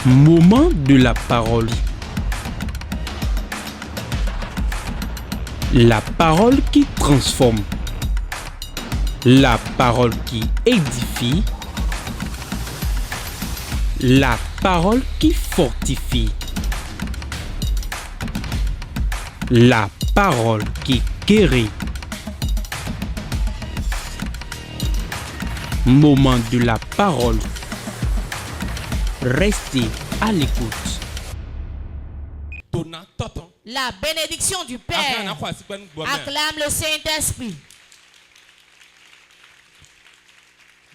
Moment de la parole. La parole qui transforme. La parole qui édifie. La parole qui fortifie. La parole qui guérit. Moment de la parole. Restez à l'écoute. La bénédiction du Père. Acclame le Saint-Esprit.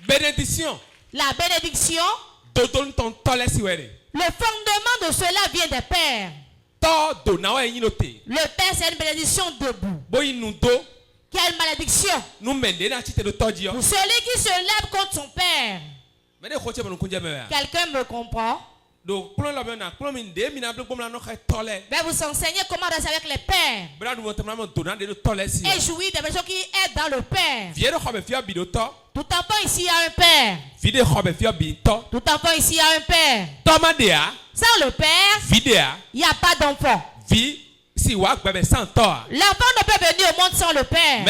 Bénédiction. La bénédiction. Le fondement de cela vient des pères. Le Père, c'est une bénédiction debout. Quelle malédiction pour celui qui se lève contre son Père. Quelqu'un me comprend? Je vais vous enseigner comment rester avec les pères et jouir des bénédictions qui aident dans le Père. Tout enfant ici a un père. Tout enfant ici a un père. Sans le père, il n'y a pas d'enfant. L'enfant ne peut venir au monde sans le père.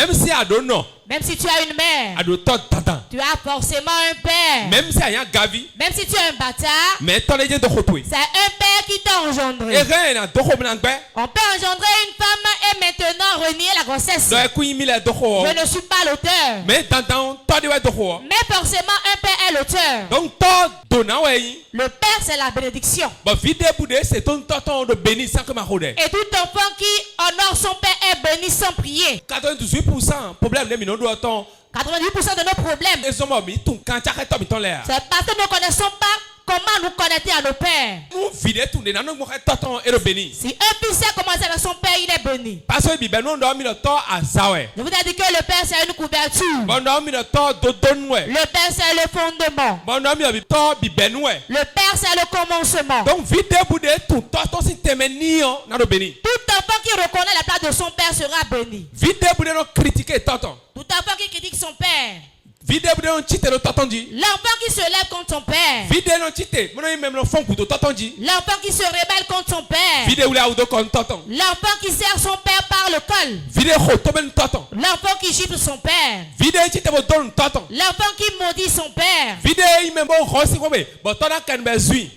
Même si tu as une mère, tu as forcément un père. Même si tu es un bâtard, c'est un père qui t'a engendré. On peut engendrer une femme et maintenant renier la grossesse. Je ne suis pas l'auteur. Mais forcément un père est l'auteur. Le père, c'est la bénédiction. Et tout enfant qui honore son père est béni sans prier. 98% de nos problèmes, c'est parce que nous ne connaissons pas comment nous connecter à nos pères. Si un fils sait commencer avec son père, il est béni. Je vous ai dit que le père c'est une couverture. Le père c'est le fondement. Le père c'est le commencement. Tout enfant qui reconnaît la place de son père sera béni. Tout enfant qui critique son père. L'enfant qui se lève contre son père. L'enfant qui se rebelle contre son père. L'enfant qui sert son père par le col. L'enfant qui gifle son père. L'enfant qui maudit son père.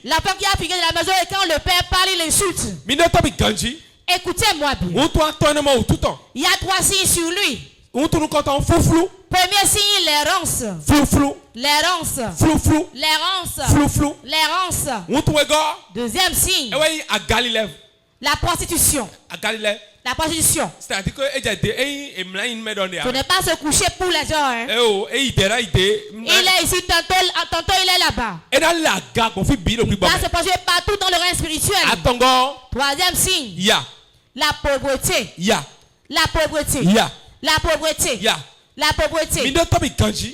L'enfant qui a figé de la maison et quand le père parle, il insulte. Écoutez-moi bien. Il y a 3 signes sur lui. Premier signe, l'errance. L'errance. Deuxième signe, la prostitution. C'est-à-dire que ce n'est pas se coucher pour les gens. Hein. Il est ici, tantôt il est là-bas. Il va se passer partout dans le règne spirituel. Troisième signe, la pauvreté. La pauvreté.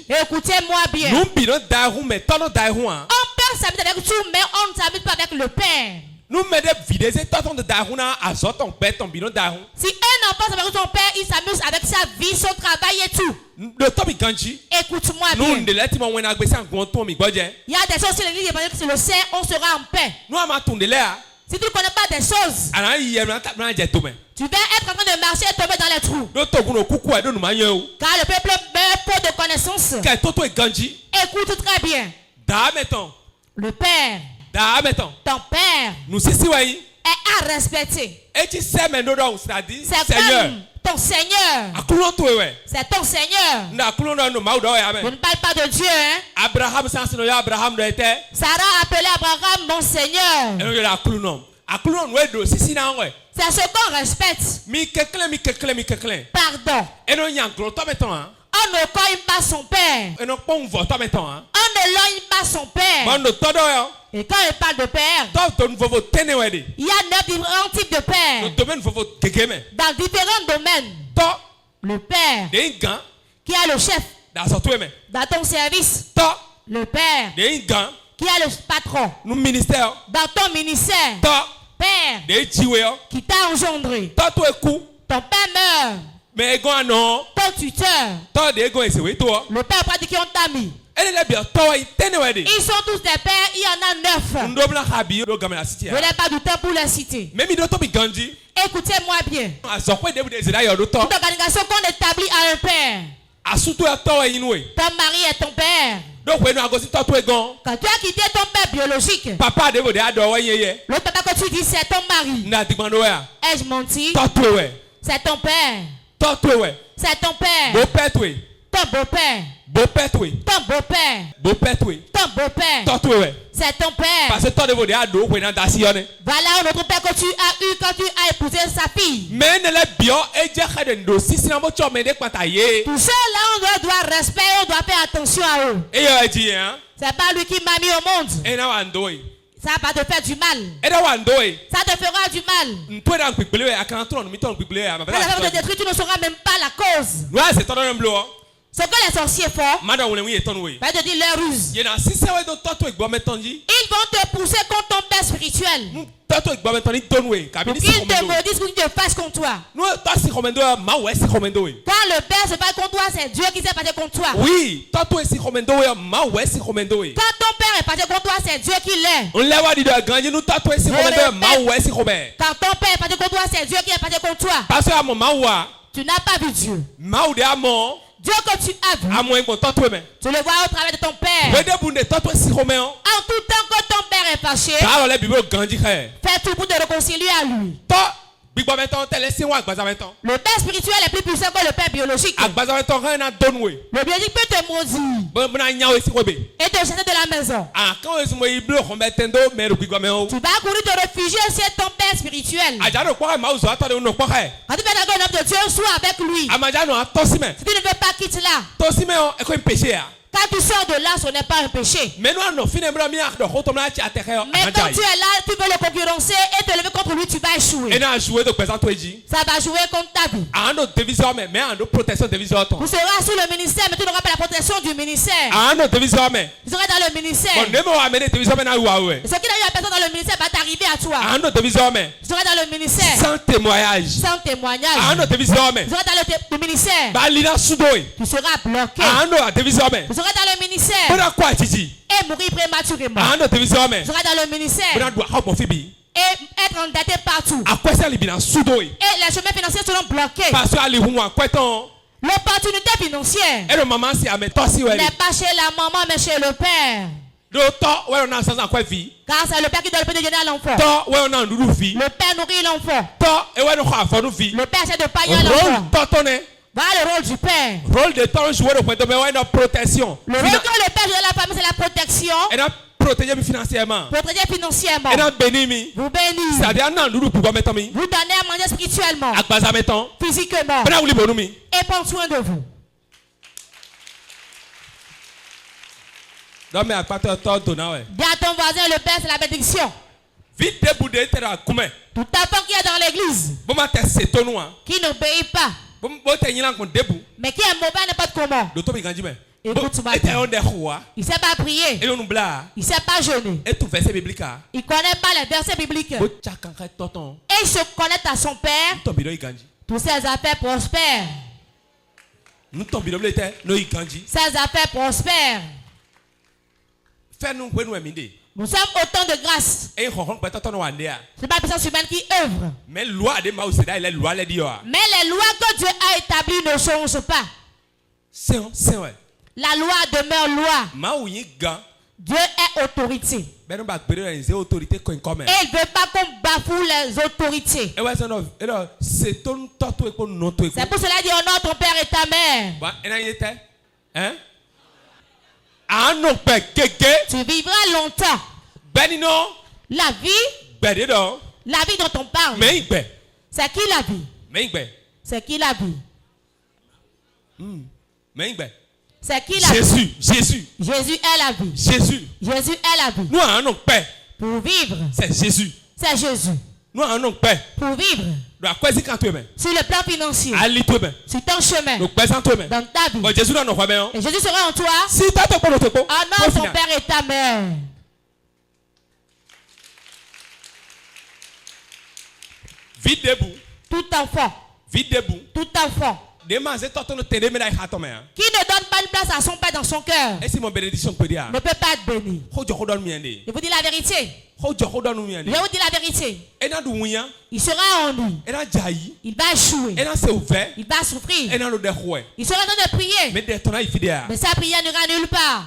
Écoutez-moi bien. On peut s'habiter avec tout, mais on ne s'habite pas avec le Père. Si un enfant s'amuse avec son père, il s'amuse avec sa vie, son travail et tout. Écoute-moi bien. Il y a des choses sur l'église évangélique, si le sait, on sera en paix. Si tu ne connais pas des choses, tu vas être en train de marcher et tomber dans les trous. Car le peuple meurt peu de connaissances. Écoute très bien. Le Père, ton Père, est à respecter. C'est comme ton Seigneur. C'est ton Seigneur. Je ne parle pas de Dieu. Hein? Sarah appelait Abraham mon Seigneur. C'est ce qu'on respecte. Pardon. On ne cogne pas son père. On ne loigne pas son père. Et quand il parle de père, il y a 9 différents types de pères. Dans différents domaines. Le père qui a le chef dans ton service. Le père qui a le patron dans ton ministère. Père qui t'a engendré. Ton père meurt. Ton tuteur. Le père pratique qui on t'a mis. Ils sont tous des pères, il y en a 9. Je n'ai pas du temps pour les citer. Écoutez-moi bien. Toute organisation qu'on établit à un père. Ton mari est ton père. Quand tu as quitté ton père biologique, le papa que tu dis c'est ton mari. Ai-je menti? C'est ton père. C'est ton père. Ton beau-père. Ton beau-père. Ton beau-père. C'est ton père. Voilà un autre père que tu as eu quand tu as épousé sa fille. Tout cela, on doit respect, on doit faire attention à eux. C'est pas lui qui m'a mis au monde. Ça va te faire du mal. Ça te fera du mal. Ça va te détruire, tu ne sauras même pas la cause. Ce que les sorciers font, va te dire leur ruse. Ils vont te pousser contre ton père spirituel. Pour qu'ils te maudissent, pour qu'ils te fassent contre toi. Quand le père se bat contre toi, c'est Dieu qui s'est battu contre toi. Oui. Quand ton père est battu contre toi, c'est Dieu qui l'est. Quand ton père est battu contre toi, c'est Dieu qui est battu contre toi. Tu n'as pas vu Dieu. Dieu que tu as vu, tu le vois au travers de ton père. En tout temps que ton père est fâché, fais tout pour te réconcilier à lui. Le père spirituel est plus puissant que le père biologique. Le biologique peut te maudire et te jeter de la maison. Tu vas courir te réfugier chez ton père spirituel. Quand tu veux un homme de Dieu, sois avec lui. Si tu ne veux pas, quitte-la. Quand tu sors de là, ce n'est pas un péché. Mais quand tu es là, tu veux le concurrencer et te lever contre lui, tu vas échouer. Ça va jouer contre ta vie. Tu seras sous le ministère, mais tu n'auras pas la protection du ministère. Tu seras dans le ministère. Ce qui n'a eu à personne dans le ministère va t'arriver à toi. Tu seras dans le ministère. Sans témoignage. Tu seras dans le ministère. Tu seras bloqué. Tu seras dans le ministère et mourir prématurément. Tu seras dans le ministère et être endetté partout. Et les chemins financiers seront bloqués. L'opportunité financière n'est pas chez la maman mais chez le père. Car c'est le père qui donne le déjeuner à l'enfant. Le père nourrit l'enfant. Le père essaie de pailler l'enfant. Voilà le rôle du père. Le rôle que le père joue dans la famille, c'est la protection. Protéger financièrement. Vous bénissez. Vous donnez à manger spirituellement. Physiquement. Et prendre soin de vous. Dis à ton voisin, le père, c'est la bénédiction. Tout enfant qui est dans l'église, qui n'obéit pas, mais qui est mauvais n'importe comment. Écoute-moi. Il ne sait pas prier. Il ne sait pas jeûner. Il ne connaît pas les versets bibliques. Et il se connecte à son père. Toutes ses affaires prospèrent. Ses affaires prospèrent. Nous sommes autant de grâce. Ce n'est pas la puissance humaine qui œuvre. Mais les lois que Dieu a établies ne changent pas. La loi demeure loi. Dieu est autorité. Et il ne veut pas qu'on bafoue les autorités. C'est pour cela qu'il dit honore ton père et ta mère. Tu vivras longtemps. La vie dont on parle, c'est qui la vie? C'est qui la vie? C'est qui la vie? Jésus est la vie. Jésus est la vie. Pour vivre, c'est Jésus. Pour vivre, sur le plan financier, sur ton chemin, dans ta vie, et Jésus sera en toi. Honore ton père et ta mère. Vite debout. Tout enfant Qui ne donne pas une place à son père dans son cœur ne peut pas être béni. Je vous dis la vérité. Je vous dis la vérité. Il sera en lui. Il va échouer. Il va souffrir. Il sera en train de prier. Mais sa prière n'ira nulle part.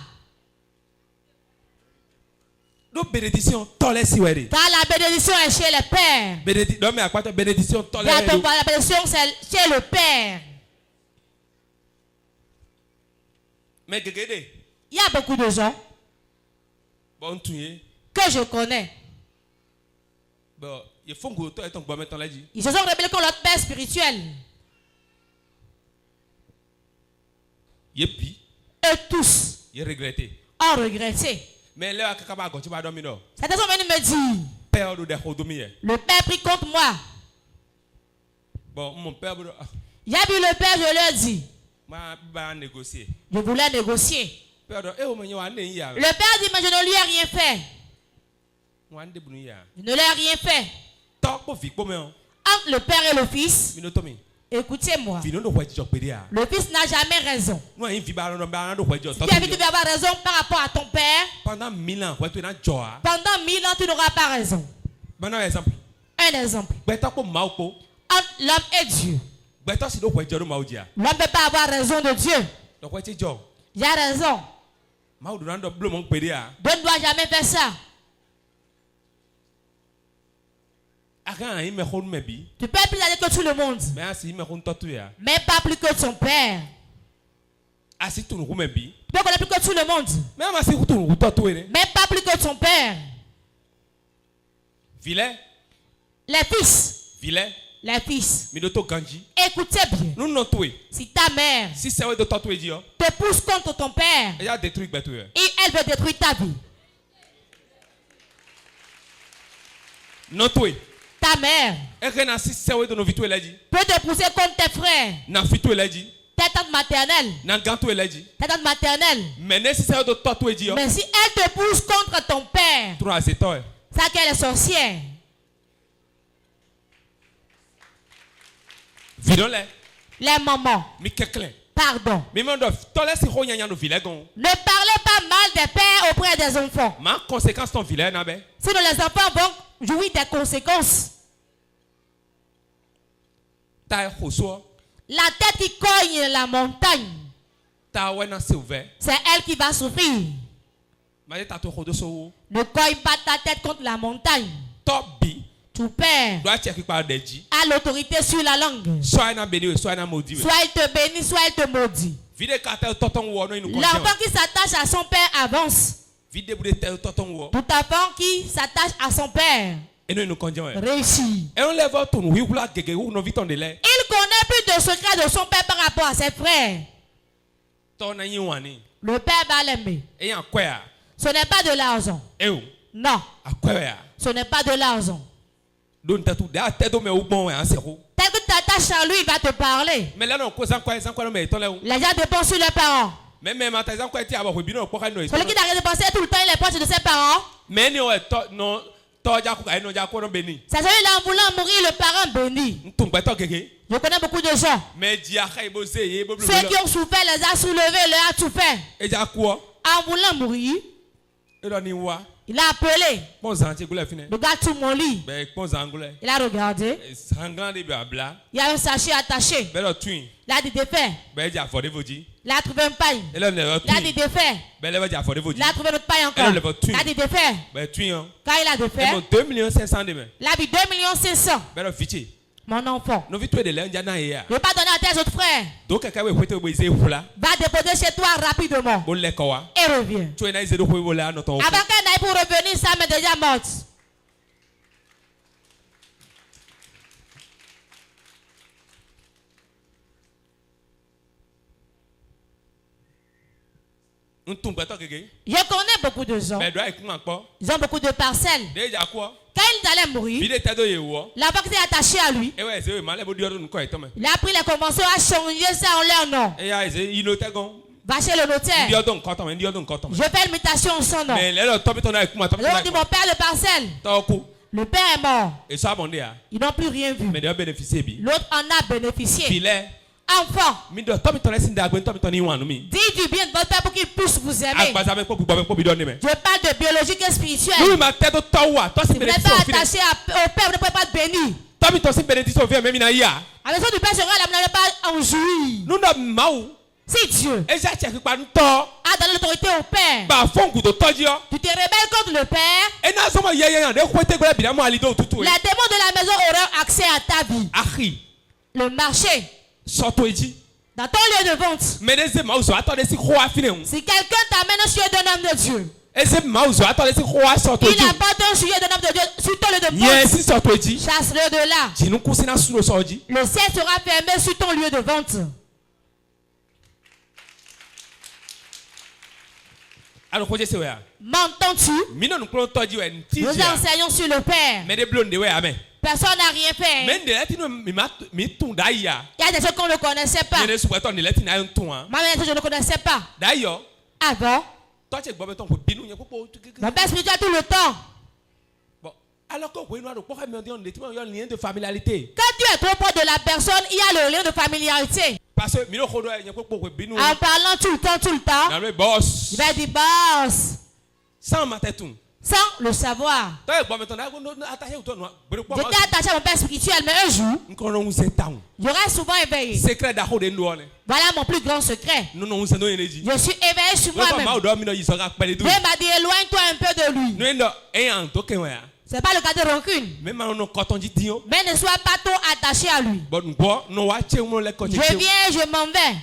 Car la bénédiction est chez le Père. La bénédiction c'est chez le Père. Il y a beaucoup de gens que je connais. Ils se sont rebellés contre leur père spirituel. Et tous ont regretté. Certains sont venus me dire, le père prie contre moi. Il y a vu le père, je leur dis, je voulais négocier. Le père dit, mais je ne lui ai rien fait. Je ne lui ai rien fait. Entre le père et le fils, écoutez-moi. Le fils n'a jamais raison. Si tu as vu, tu vas avoir raison par rapport à ton père. Pendant 1000 ans, tu n'auras pas raison. Un exemple. Entre l'homme et Dieu. L'homme ne peut pas avoir raison de Dieu. Il a raison. Dieu ne doit jamais faire ça. Tu peux plus aller que tout le monde, mais pas plus que ton père. Tu peux connaître plus que tout le monde, mais pas plus que ton père. Les fils. Les fils. Écoutez bien. Si ta mère te pousse contre ton père, et elle veut détruire ta vie. Ta mère peut te pousser contre tes frères, ta tante maternelle, mais si elle te pousse contre ton père, ça qu'elle est sorcière. Les mamans, pardon, ne parlez pas mal des pères auprès des enfants. Sinon les enfants vont jouir des conséquences. La tête qui cogne la montagne, c'est elle qui va souffrir. Ne cogne pas ta tête contre la montagne. Ton père a l'autorité sur la langue. Soit il te bénit, soit il te maudit. L'enfant qui s'attache à son père avance. Tout enfant qui s'attache à son père réussit. Il connaît plus de secrets de son père par rapport à ses frères. Le père va l'aimer. Ce n'est pas de l'argent. Non. Ce n'est pas de l'argent. Tel que tu t'attaches à lui, il va te parler. Les gens dépensent sur leurs parents. Celui qui n'arrête de penser tout le temps, il est proche de ses parents. C'est celui-là en voulant mourir, le parent béni. Je connais beaucoup de gens. Ceux qui ont souffert, les a soulevés, les a tout fait. En voulant mourir, il a appelé. Regarde tout mon lit. Il a regardé. Il y a un sachet attaché. Il a dit défait. Il a trouvé un paille. Il a dit défait. Il a trouvé notre paille encore. Il a dit défait. Quand il a défait, il a dit 2,5 millions. Mon enfant, ne pas donner à tes autres frères. Va déposer chez toi rapidement et reviens. Avant qu'elle n'aille pour revenir, ça m'est déjà morte. Je connais beaucoup de gens. Ils ont beaucoup de parcelles. Quand ils allaient mourir, l'enfant qui était attaché à lui, il a pris les conventions, a changé ça en leur nom. Va chez le notaire. Je fais l'imitation en son nom. Alors on dit mon père de parcelle. Le père est mort. Ils n'ont plus rien vu. L'autre en a bénéficié. Enfant, dis du bien de votre père pour qu'il puisse vous aimer. Je parle de biologique et spirituel. Vous n'êtes pas attaché au père, vous ne pouvez pas être béni. La maison du père sera là, vous n'allez pas en jouir. Si Dieu a donné l'autorité au père, tu te rebelles contre le père, les démons de la maison auront accès à ta vie. Le marché, dans ton lieu de vente, si quelqu'un t'amène un sujet d'un homme de Dieu, il apporte un sujet d'un homme de Dieu sur ton lieu de vente, chasse-le de là. Le ciel sera fermé sur ton lieu de vente. M'entends-tu? Nous enseignons sur le Père. Personne n'a rien fait. Il y a des choses qu'on ne connaissait pas. Moi, je ne connaissais pas. Avant, mon père spirituel tout le temps. Alors quand tu es trop proche de la personne, il y a le lien de familiarité. En parlant tout le temps, il va dire boss. Sans le savoir. J'étais attaché à mon père spirituel, mais un jour, j'aurais souvent éveillé. Voilà mon plus grand secret. Je suis éveillé sur moi-même. Dieu m'a dit éloigne-toi un peu de lui. Ce n'est pas le cas de rancune. Mais ne sois pas trop attaché à lui. Je viens, je m'en vais.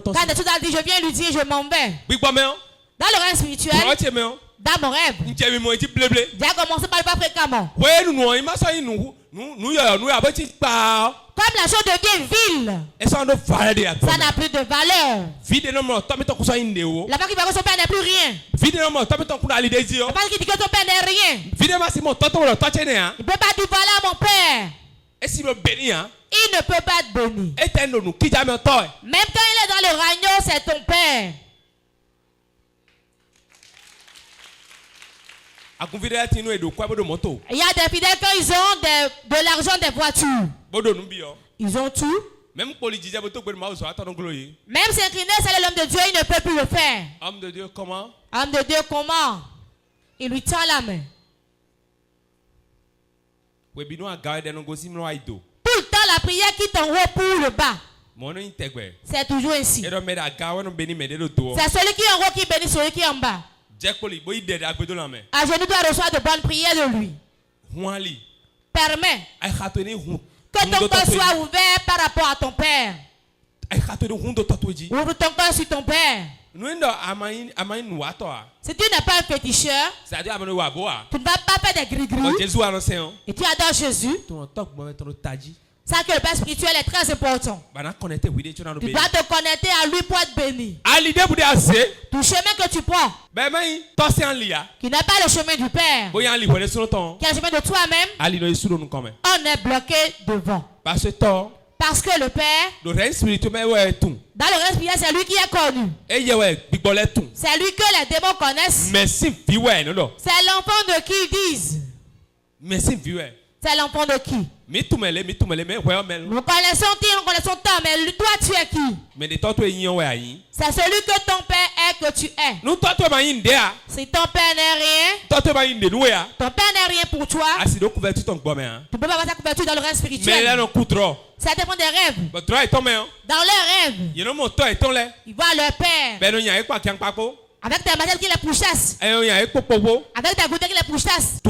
Quand des choses a dit, je viens lui dire, je m'en vais. Dans le rêve spirituel, dans mon rêve, j'ai commencé par le pas fréquemment. Comme la chose devient vile, ça n'a plus de valeur. La part qui va que son père n'est plus rien. La part qui dit que son père n'est rien. Il ne peut pas dire voilà mon père. Il ne peut pas être béni. Même quand il est dans le ragnon, c'est ton père. Il y a des fidèles quand ils ont de l'argent, des voitures. Ils ont tout. Même s'incliner, c'est l'homme de Dieu, il ne peut plus le faire. Homme de Dieu comment? Homme de Dieu comment? Il lui tend la main. Tout le temps la prière quitte en haut pour le bas. C'est toujours ainsi. C'est celui qui est en haut qui bénit celui qui est en bas. À genoux doit recevoir de bonnes prières de lui. Permets que ton cœur soit ouvert par rapport à ton père. Ouvre ton cœur sur ton père. Si tu n'es pas un féticheur, tu ne vas pas faire des gris-gris. Et tu adores Jésus. Ça que le père spirituel est très important. Tu dois te connecter à lui pour être béni. Tout chemin que tu prends, qui n'est pas le chemin du Père, qui est le chemin de toi-même, on est bloqué devant. Parce que le Père, dans le règne spirituel, c'est lui qui est connu. C'est lui que les démons connaissent. C'est l'enfant de qui ils disent. C'est l'enfant de qui? Nous connaissons tant, mais toi tu es qui? C'est celui que ton père est que tu es. Si ton père n'est rien, ton père n'est rien pour toi, tu ne peux pas avoir ta couverture dans le rêve spirituel. Ça dépend des rêves. Dans leurs rêves, ils voient leur père avec ta matière qui les pourchasse, avec ta beauté qui les pourchasse.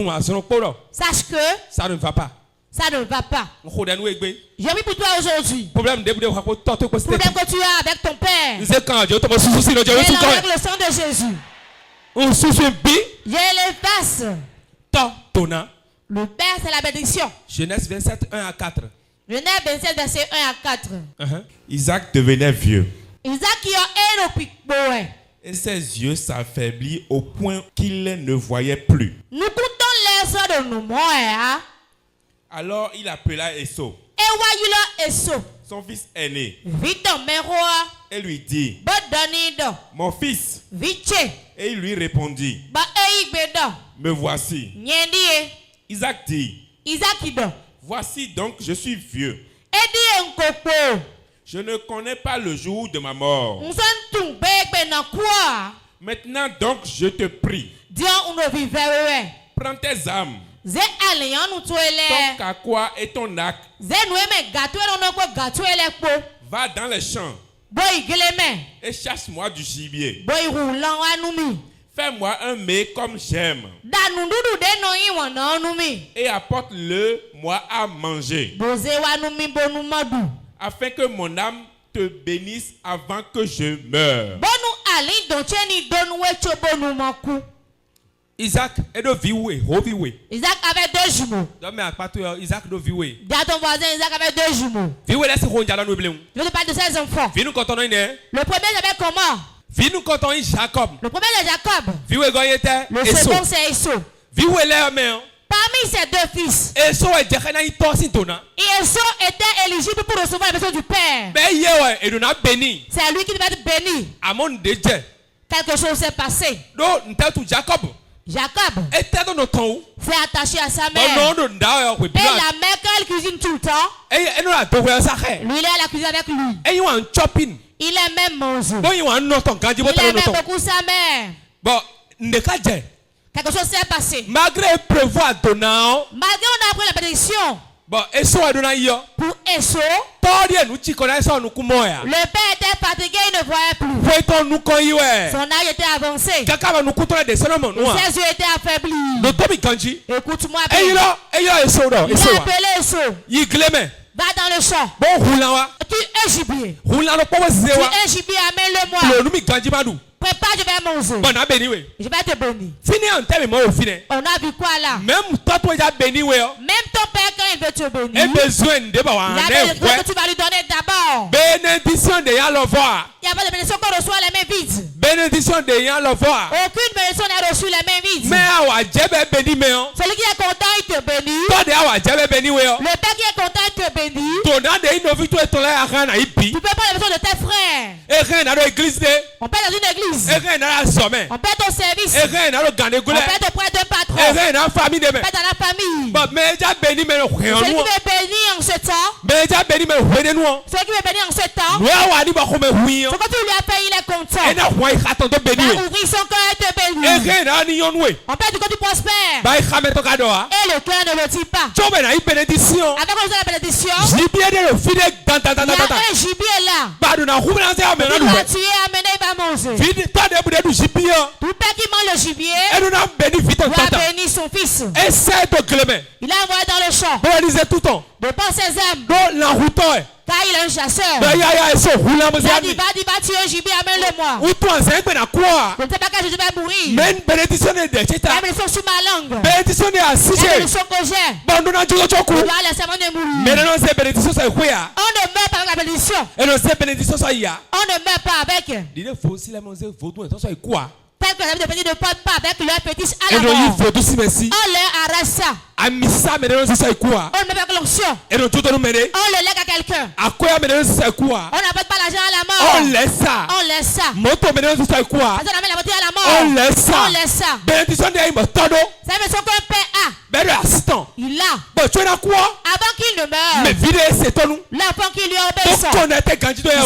Sache que ça ne va pas. Ça ne va pas. J'ai mis pour toi aujourd'hui. Problème que tu as avec ton père. Et avec le sang de Jésus. Je l'efface. Le Père, c'est la bénédiction. Genèse 27, 1 à 4. Genèse 27, verset 1 à 4. Isaac devenait vieux. Et ses yeux s'affaiblirent au point qu'il ne voyait plus. Nous comptons les heures de nos morts. Alors il appela Esau, son fils aîné, et lui dit, mon fils. Et il lui répondit, me voici. Isaac dit, voici donc je suis vieux. Je ne connais pas le jour de ma mort. Maintenant donc je te prie. Prends tes âmes, ton kakwa et ton arc. Va dans les champs et chasse-moi du gibier. Fais-moi un mets comme j'aime et apporte-le moi à manger, afin que mon âme te bénisse avant que je meure. Isaac est de vioué, Isaac avait 2 jumeaux. Isaac de vioué. Dis à ton voisin, Isaac avait 2 jumeaux. Je te parle de ses enfants. Le premier j'avais comment? Le premier c'est Jacob. Le second c'est Esau. Parmi ses 2 fils, Esau était éligible pour recevoir la maison du Père. C'est lui qui devait être béni. Quelque chose s'est passé. Jacob s'est attaché à sa mère. Et la mère, quand elle cuisine tout le temps, lui il est à la cuisine avec lui. Il aime même manger. Il aime beaucoup sa mère. Quelque chose s'est passé. Malgré on a pris la bénédiction. Pour Esau, le père était fatigué, il ne voyait plus. Son âge était avancé. Ses yeux étaient affaiblis. Écoute-moi bien. Il a appelé Esau. Va dans le champ. Tu es gibier. Amène-le-moi. Prépare, je vais manger. Je vais te bénir. On a vu quoi là? Même ton père quand il veut te bénir, il a besoin que tu vas lui donner d'abord. Bénédiction de Yalovoa. Il n'y a pas de bénédiction qu'on reçoit les mains vides. Bénédiction de Yalovoa. Aucune bénédiction n'a reçu les mains vides. Celui qui est content, il te bénit. Le père qui est content, il te bénit. Tu peux pas la bénédiction de tes frères. On peut dans une église. On peut ton service. On peut te près d'un patron. On peut dans la famille. Celui qui veut bénir en ce temps. Celui qui veut bénir en ce temps. Ce que tu lui as fait, il est content. Il va ouvrir son cœur et te bénir. On peut dire que tu prospères. Et le cœur ne le dit pas. Avec la bénédiction. Il y a un gibier là. Il va tuer, amener, il va manger. Tout père qui mange le gibier doit bénir son fils. Il a envoyé dans le champ. De par ses âmes. Car il est un chasseur. Il a dit, va tuer un gibier, amène-le-moi. Je ne sais pas quand je vais mourir. La bénédiction sur ma langue. La bénédiction que j'ai. On doit laisser moi de mourir. On ne meurt pas avec la bénédiction. On ne meurt pas avec. Tel que la vie de béni ne porte pas avec leur fétiche à la mort. On leur arrête ça. On ne met pas avec l'onction. On le lègue à quelqu'un. On n'apporte pas l'argent à la mort. On laisse ça. Parce qu'on amène la voiture à la mort. On laisse ça. C'est une maison qu'un père a. Il a. Avant qu'il ne meure. L'enfant qui lui est obéissant. Il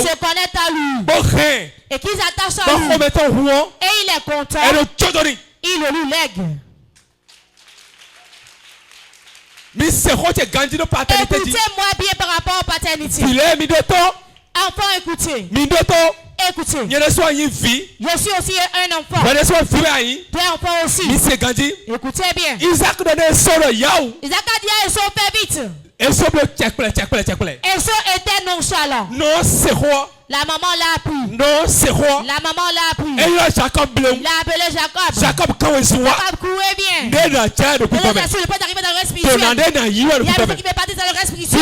se connecte à lui. Et qu'il s'attache à lui. Et il est content. Il le lui lègue. Écoutez-moi bien par rapport aux paternités. Enfant, écoutez. Écoutez. Je suis aussi un enfant. Tu es enfant aussi. Écoutez bien. Isaac a dit à Esau, fais vite. Esau était nonchalant. La maman l'a appris. La maman l'a appris. Il a appelé Jacob. Jacob courait bien. Le peut arriver dans le reste spirituel. Il y a des gens qui veulent partir dans le reste spirituel.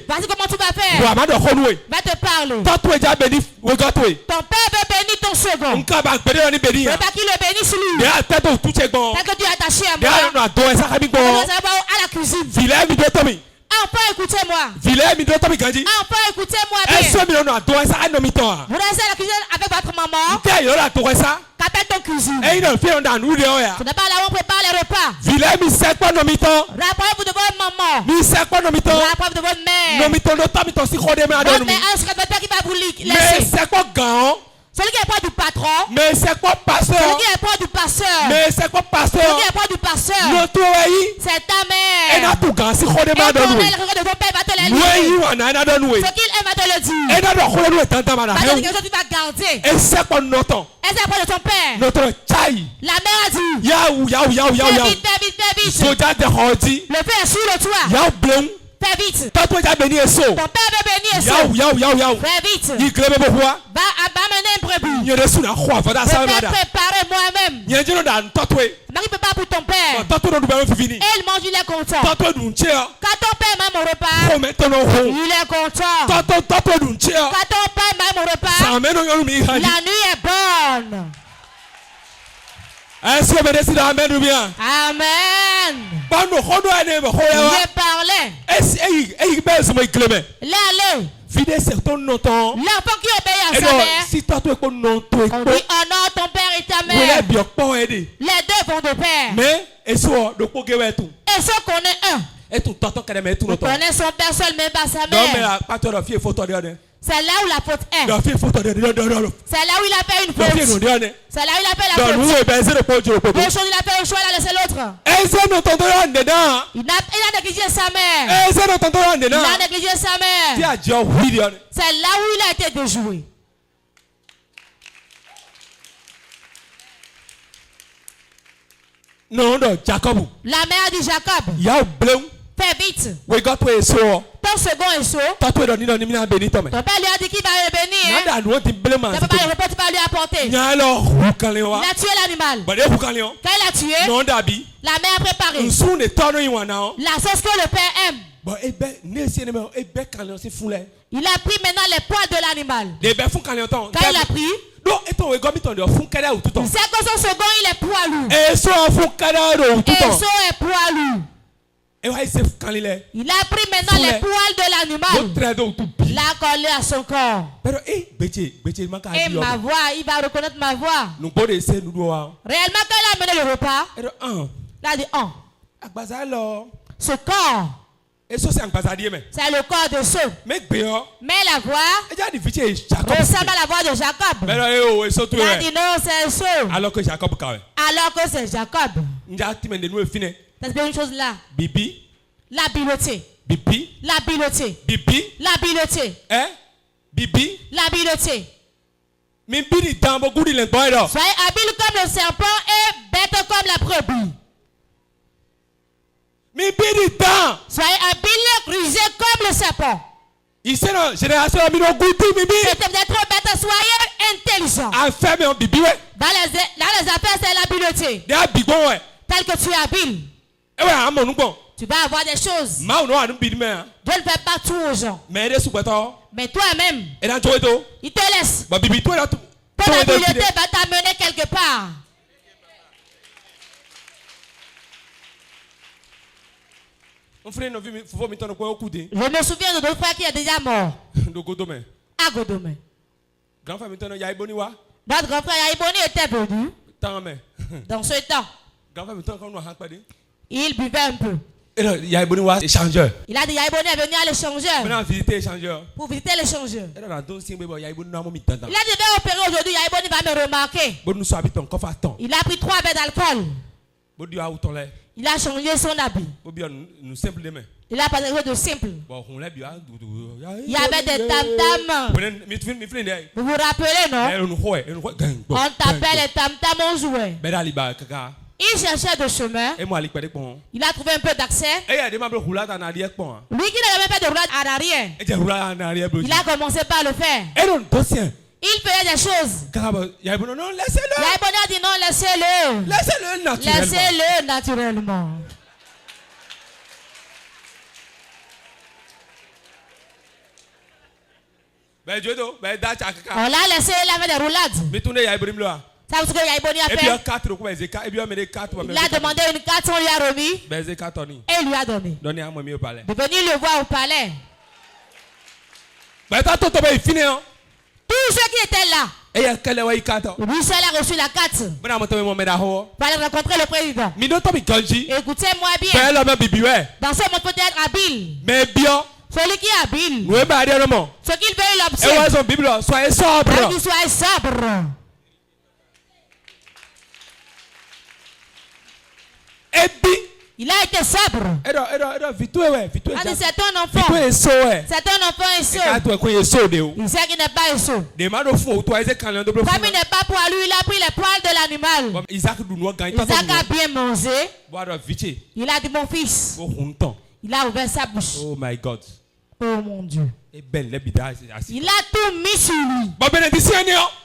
Vas-y, comment tu vas faire? Va te parler. Ton père veut bénir ton second. Ne pas qu'il le bénisse lui. Tant que tu es attaché à moi. À la cuisine. Enfin, écoutez-moi. Enfin, écoutez-moi bien. Vous restez à la cuisine avec votre maman. Qu'appelle ton cuisine. Tu n'es pas là où on prépare les repas. Rappelez-vous de votre maman. Rappelez-vous de votre mère. Votre mère a un secrétaire qui va vous laisser. Celui qui est pas du patron. Mais c'est quoi pasteur? Celui qui est pas du pasteur. Mais c'est quoi pasteur? Celui qui est pas du pasteur. C'est ta mère. Et ton père va te le dire. Ce qu'il aime va te le dire. Parce que tu vas garder. Et c'est quoi notre? Et c'est quoi de ton père? Notre chai. La mère a dit. Fais vite. Le feu est sur le toit. Fais vite. Ton père veut bénir Fais vite. Va amener un brebis. Je vais préparer moi-même. Marie prépare pour ton père. Et il mange, il est content. Quand ton père mange mon repas, il est content. Quand ton père mange mon repas, la nuit est bonne. Est-ce que vous avez dit amen ou bien? Amen. Il parlait. L'allez. L'enfant qui obéit à sa mère. On dit, oh non, ton père et ta mère. Les deux vont de pair. Mais, et ce qu'on est un. On connaît son père seul, mais pas sa mère. C'est là où la faute est. C'est là où il a fait une faute. C'est là où il a fait la faute. Il a fait un choix, il a laissé l'autre. Il a négligé sa mère. Il a négligé sa mère. C'est là où il a été déjoué. Non, Jacob. La mère dit Jacob. Fais vite. Ton second est chaud. Ton père lui a dit qu'il va le bénir. Tu vas lui apporter. Il a tué l'animal. Quand il a tué, la mère a préparé la sauce que le père aime. Il a pris maintenant les poils de l'animal. Quand il a pris, c'est que son second il est poilu. Et son est poilu. Il a pris maintenant les poils de l'animal. Il l'a collé à son corps. Et ma voix, il va reconnaître ma voix. Réellement, quand il a mené le repas, il a dit, ce corps, c'est le corps de ceux. Mais la voix ressemble à la voix de Jacob. Il a dit non, c'est ceux. Alors que c'est Jacob. C'est une chose là. Bibi. L'habileté. Bibi. L'habileté. Bibi. L'habileté. Hein? Bibi. L'habileté. Soyez habile comme le serpent et bête comme la brebis. Soyez habile, rusé comme le serpent. C'était peut-être bête, soyez intelligent. Dans les affaires, c'est l'habileté. Tel que tu es habile, tu vas avoir des choses. Dieu ne fait pas tout aux gens. Mais toi-même, il te laisse. Ton habileté va t'amener quelque part. Je me souviens de notre frère qui est déjà mort. À Godomé. Notre grand frère Yaiboni était venu. Dans ce temps, il buvait un peu. Il a dit Yaiboni est venu à l'échangeur. Pour visiter l'échangeur. Il a dit vais opérer aujourd'hui, Yaiboni va me remarquer. Il a pris 3 verres d'alcool. Il a changé son habit. Il a passé de simple. Il y avait des tam-tams. Vous vous rappelez, non? On t'appelle les tam-tams, on jouait. Il cherchait de chemin. Il a trouvé un peu d'accès. Lui qui n'avait même pas de roulade en arrière. Il a commencé par le faire. Il faisait des choses. Yaiboni a dit non, laissez-le. Laissez-le naturellement. On l'a laissé, il avait des roulades. Ça veut dire que Yaiboni a fait. Il a demandé une carte, on lui a remis. Et il lui a donné. De venir le voir au palais. Tous ceux qui étaient là, Lui seul a reçu la carte. Va aller rencontrer le président. Écoutez-moi bien. Dans ce monde peut-être habile. Celui qui est habile. Ce qu'il veut, il obtient. Soyez sobre. Soyez sobre. Il a été sobre. C'est un enfant. C'est un enfant et sot. Il sait qu'il n'est pas sot. Comme il n'est pas poilu, il a pris les poils de l'animal. Isaac a bien mangé. Il a dit mon fils. Il a ouvert sa bouche. Oh my God. Oh mon Dieu. Il a tout mis sur lui.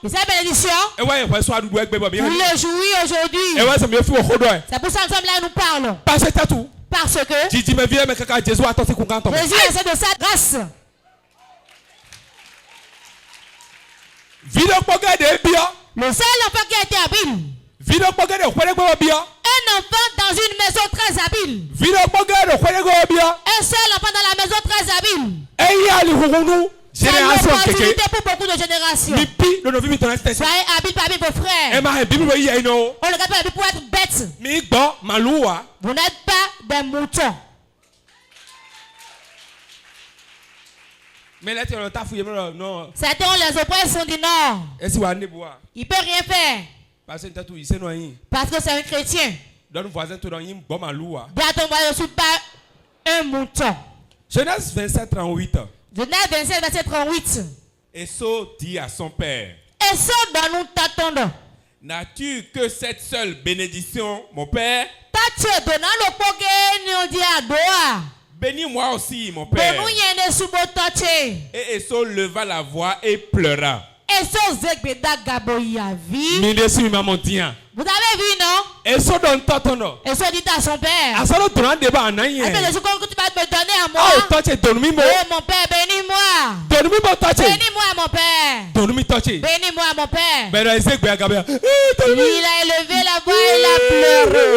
Et cette bénédiction, il le jouit aujourd'hui. C'est pour ça que nous sommes là et nous parlons. Parce que Jésus essaie de sa grâce. Le seul enfant qui a été habile. Un enfant dans une maison très habile. Un seul enfant dans la maison très habile. C'est l'opportunité pour beaucoup de générations. Soyez habile parmi vos frères. On ne regarde pas pour être bête. Vous n'êtes pas des moutons. Certains les oppressent sont dit non. Il ne peut rien faire. Parce que c'est un chrétien. Dis à ton voisin, je ne suis pas un mouton. Genèse 27, 38. Genèse 27, verset 38. Esau dit à son père. Esau dans nous t'attendons. N'as-tu que cette seule bénédiction, mon père? Bénis-moi aussi, mon père. Et Esau leva la voix et pleura. Vous avez vu, non? Esau dit à son père. Est-ce que tu vas me donner à moi? Oh mon père, bénis-moi. Bénis-moi mon père. Bénis-moi mon père. Il a élevé la voix et il a pleuré.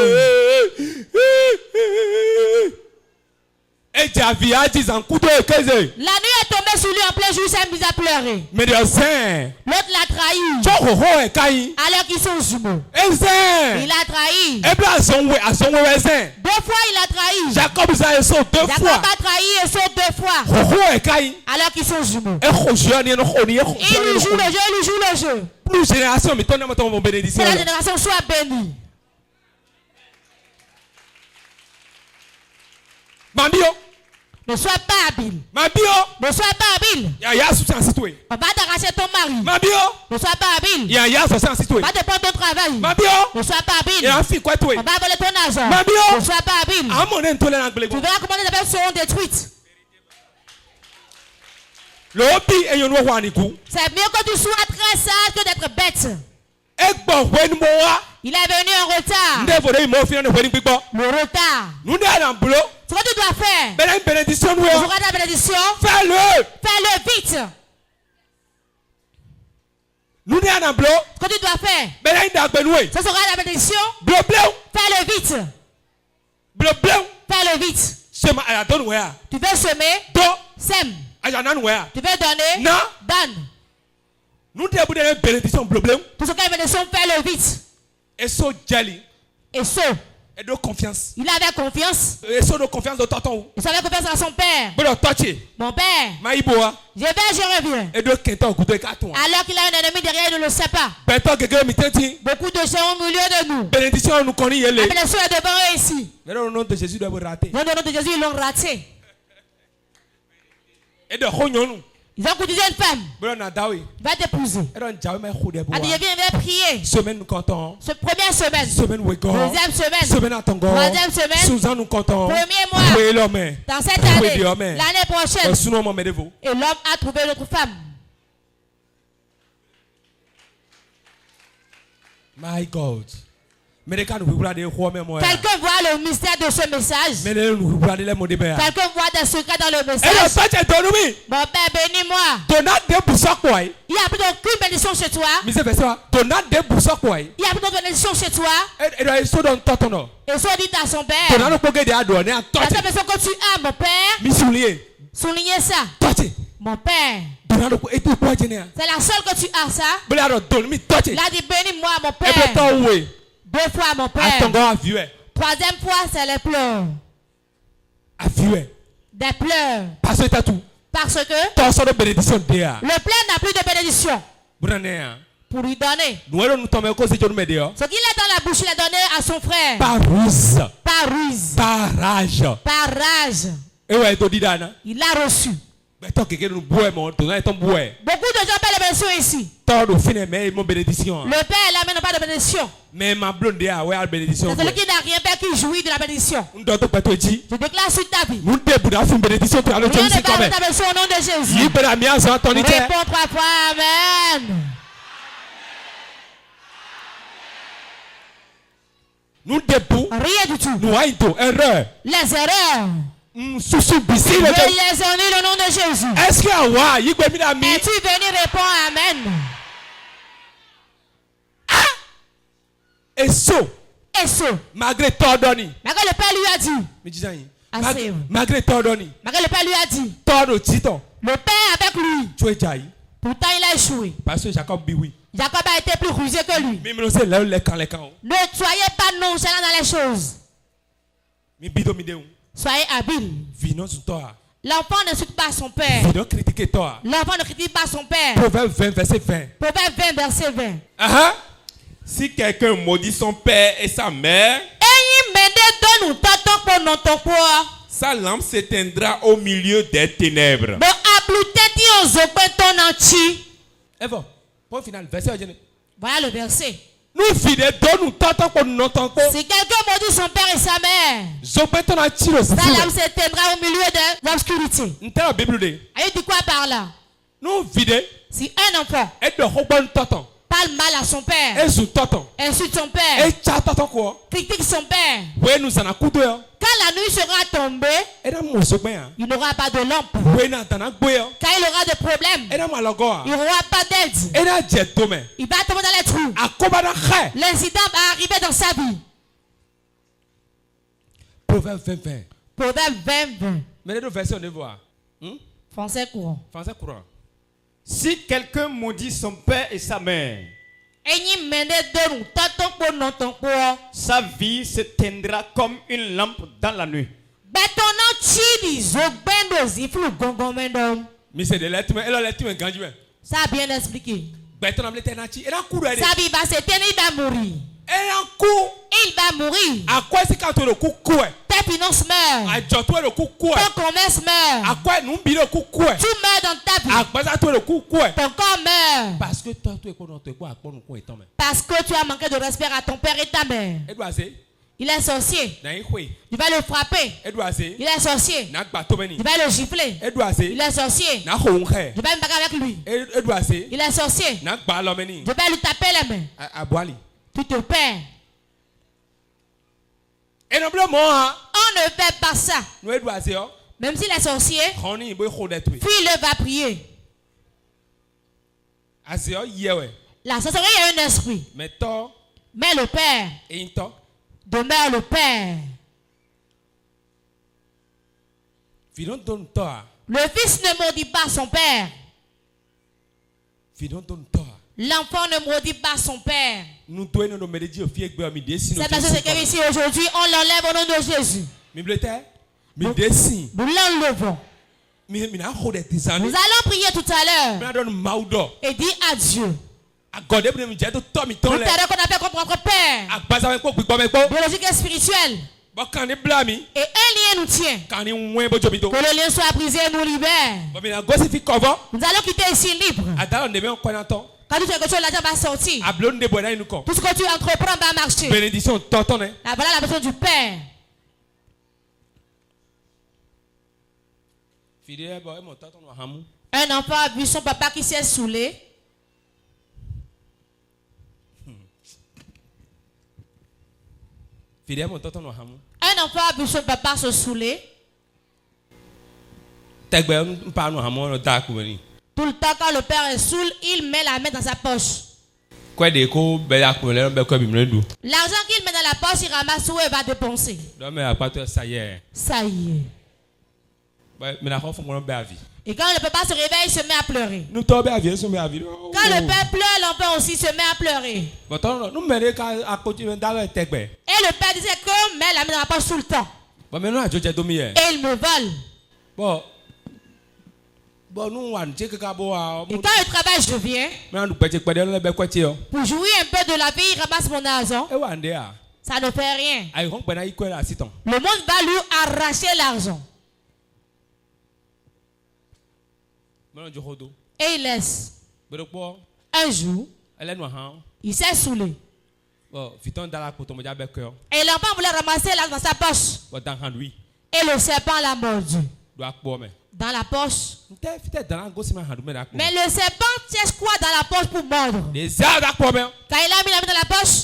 La nuit est tombée sur lui en plein jour, il s'est mis à pleurer. L'autre l'a trahi. Alors qu'ils sont jumeaux. Il a trahi. 2 fois il a trahi. Jacob a trahi Esau 2 fois. Alors qu'ils sont jumeaux. Il lui joue le jeu. Que la génération soit bénie. Ne sois pas habile. Ne sois pas habile. On va t'arracher ton mari. Ne sois pas habile. On va te prendre ton travail. Ne sois pas habile. On va voler ton argent. Ne sois pas habile. Tu verras comment les abeilles seront détruites. C'est mieux que tu sois très sage que d'être bête. Il est venu en retard. Le retard. Ce que tu dois faire. Tu auras la bénédiction. Fais-le vite. Ce que tu dois faire. Ce sera la bénédiction. Fais-le vite. Fais-le vite. Tu veux semer. Sème. Tu veux donner. Donne. Tout ce qui est bénédiction, fais-le vite. Esau. Il avait confiance. Il avait confiance à son père. Mon père. Je vais, je reviens. Alors qu'il a un ennemi derrière, il ne le sait pas. Beaucoup de gens au milieu de nous. La bénédiction est devant eux ici. Au nom de Jésus, ils l'ont raté. Ils ont courtisé une femme. Va t'épouser. Elle dit, viens prier. Première semaine. Deuxième semaine. Troisième semaine. Premier mois. Dans cette année. L'année prochaine. Et l'homme a trouvé une autre femme. My God. Quelqu'un voit le mystère de ce message. Quelqu'un voit des secrets dans le message. Mon père, bénis-moi. Il n'y a plus d'aucune bénédiction chez toi. Il n'y a plus d'autre bénédiction chez toi. Esau dit à son père. La seule personne que tu as, mon père. Soulignez ça. Mon père. C'est la seule que tu as ça. Il a dit bénis-moi mon père. 2 fois mon père. 3e fois c'est les pleurs. Des pleurs. Parce que le père n'a plus de bénédiction. Pour lui donner. Ce qu'il a dans la bouche, il a donné à son frère. Par ruse. Par rage. Il a reçu. Beaucoup de gens perdent la bénédiction ici. Le père l'amène pas de bénédiction. C'est celui qui n'a rien fait qui jouit de la bénédiction. Je déclare sur ta vie. Rien ne va de ta bénédiction au nom de Jésus. Réponds 3 fois Amen. Rien du tout. Les erreurs. Je les honore au nom de Jésus. Es-tu venu répondre Amen? Malgré le père lui a dit. Malgré le père lui a dit. Le père avec lui. Pourtant il a échoué. Parce que Jacob a été plus rusé que lui. Ne soyez pas nonchalant dans les choses. Soyez habile. L'enfant n'insulte pas son père. L'enfant ne critique pas son père. Proverbe 20, verset 20. Proverbe 20, verset 20. Si quelqu'un maudit son père et sa mère, sa lampe s'éteindra au milieu des ténèbres. Voilà le verset. Si quelqu'un maudit son père et sa mère, sa lampe s'éteindra au milieu de l'obscurité. Elle dit quoi par là? Si un enfant parle mal à son père, insulte son père, critique son père, quand la nuit sera tombée, il n'aura pas de lampe. Quand il aura des problèmes, il n'aura pas d'aide. Il va tomber dans les trous. L'incident va arriver dans sa vie. Proverbe 20. Proverbe 20. Mais les versions, on voir. Français courant. Si quelqu'un maudit son père et sa mère, sa vie s'éteindra comme une lampe dans la nuit. Ça a bien expliqué. Sa vie va s'éteindre, il va mourir. Il va mourir. Tes finances meurent. Ton commerce meurt. Tu meurs dans ta vie. Ton corps meurt. Parce que tu as manqué de respect à ton père et ta mère. Il est sorcier. Tu vas le frapper. Il est sorcier. Tu vas le gifler. Il est sorcier. Tu vas me bagarrer avec lui. Il est sorcier. Tu vas lui taper les mains. Tu te perds. On ne fait pas ça. Même s'il est sorcier, fille va prier. La sorcellerie est un esprit. Mais le père demeure le père. Le fils ne maudit pas son père. L'enfant ne maudit pas son père. C'est parce que ici aujourd'hui, on l'enlève au nom de Jésus. Nous l'enlevons. Nous allons prier tout à l'heure et dire à Dieu. Nous qu'on appelle comme notre père, biologique et spirituel. Et un lien nous tient. Que le lien soit brisé et nous libère. Nous allons quitter ici libre. Quand tu fais quelque chose, l'argent va sortir. Tout ce que tu entreprends va marcher. Là, voilà la personne du Père. Un enfant a vu son papa qui s'est saoulé. Un enfant a vu son papa se saouler. Tout le temps, quand le père est saoul, il met la main dans sa poche. L'argent qu'il met dans la poche, il ramasse où il va dépenser. Ça y est. Et quand le papa se réveille, il se met à pleurer. Quand le père pleure, l'enfant aussi se met à pleurer. Et le père disait que mais la met dans la poche tout le temps. Et il me vole. Et quand le travail je viens, pour jouer un peu de la vie, il ramasse mon argent. Ça ne fait rien. Le monde va lui arracher l'argent. Et il laisse. Un jour, il s'est saoulé. Et l'enfant voulait ramasser l'argent dans sa poche. Et le serpent l'a mordu. Dans la poche. Mais le serpent cherche quoi dans la poche pour mordre? Quand il a mis la main dans la poche,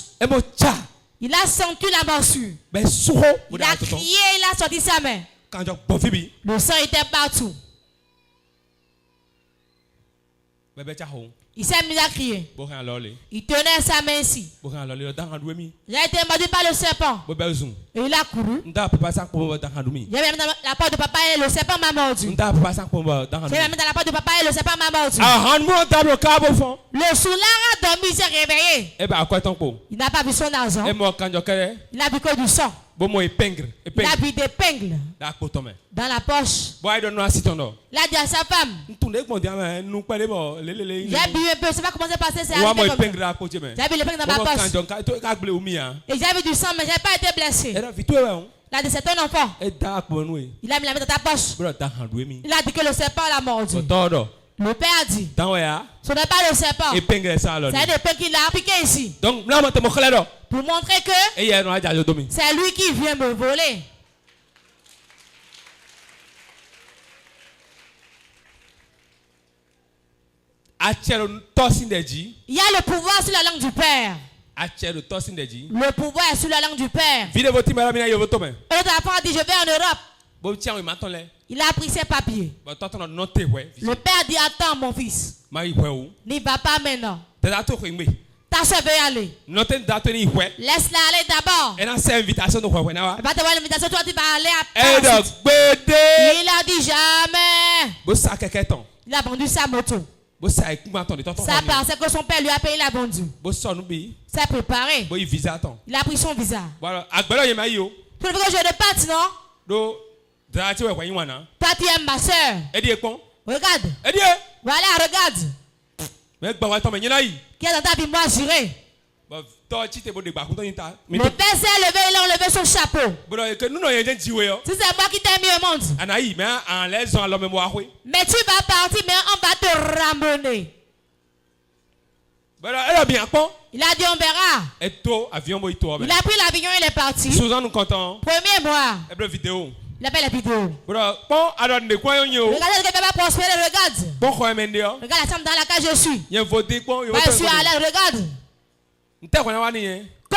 il a senti la morsure. Il a crié, il a sorti sa main. Le sang était partout. Il s'est mis à crier. Il tenait sa main ici. Il a été mordu par le serpent. Et il a couru. Il a mis dans la porte de papa et le serpent m'a mordu. Il a mis dans la porte de papa et le serpent m'a mordu. Le soulard a dormi, il s'est réveillé. Il n'a pas vu son argent. Il a vu que du sang. Il a vu des épingles dans la poche. Il a dit à sa femme, j'ai bu un peu, c'est pas comment c'est passé. J'ai vu l'épingle dans ma poche. Et j'ai vu du sang, mais je n'ai pas été blessé. Il a dit, c'est ton enfant. Il a mis la main dans ta poche. Il a dit que le serpent l'a mordu. Le père a dit, ce n'est pas le serpent. C'est une épingle qu'il a piqué ici. Pour montrer que c'est lui qui vient me voler. Il y a le pouvoir sur la langue du Père. Le pouvoir est sur la langue du Père. Et l'autre enfant a dit, je vais en Europe. Il a pris ses papiers. Le père dit, attends mon fils. N'y va pas maintenant. Ta soeur veut y aller. Laisse-la aller d'abord. Elle va te voir l'invitation, toi tu vas aller après. Il a dit jamais. Il a vendu sa moto. Ça parce que son père lui a payé, il a vendu. C'est préparé. Il a pris son visa. Tu veux que je reparte, non? Toi tu aimes ma soeur. Regarde. Voilà, regarde. Qui est dans ta vie, moi juré. Le père s'est levé, il a enlevé son chapeau. Si c'est moi qui t'ai mis au monde. Mais tu vas partir, mais on va te ramener. Il a dit on verra. Il a pris l'avion, il est parti. Premier mois. Il appelle la vidéo. Regarde ce que va prospérer, regarde. Regarde la chambre dans laquelle je suis. Je suis à l'aise, regarde. Que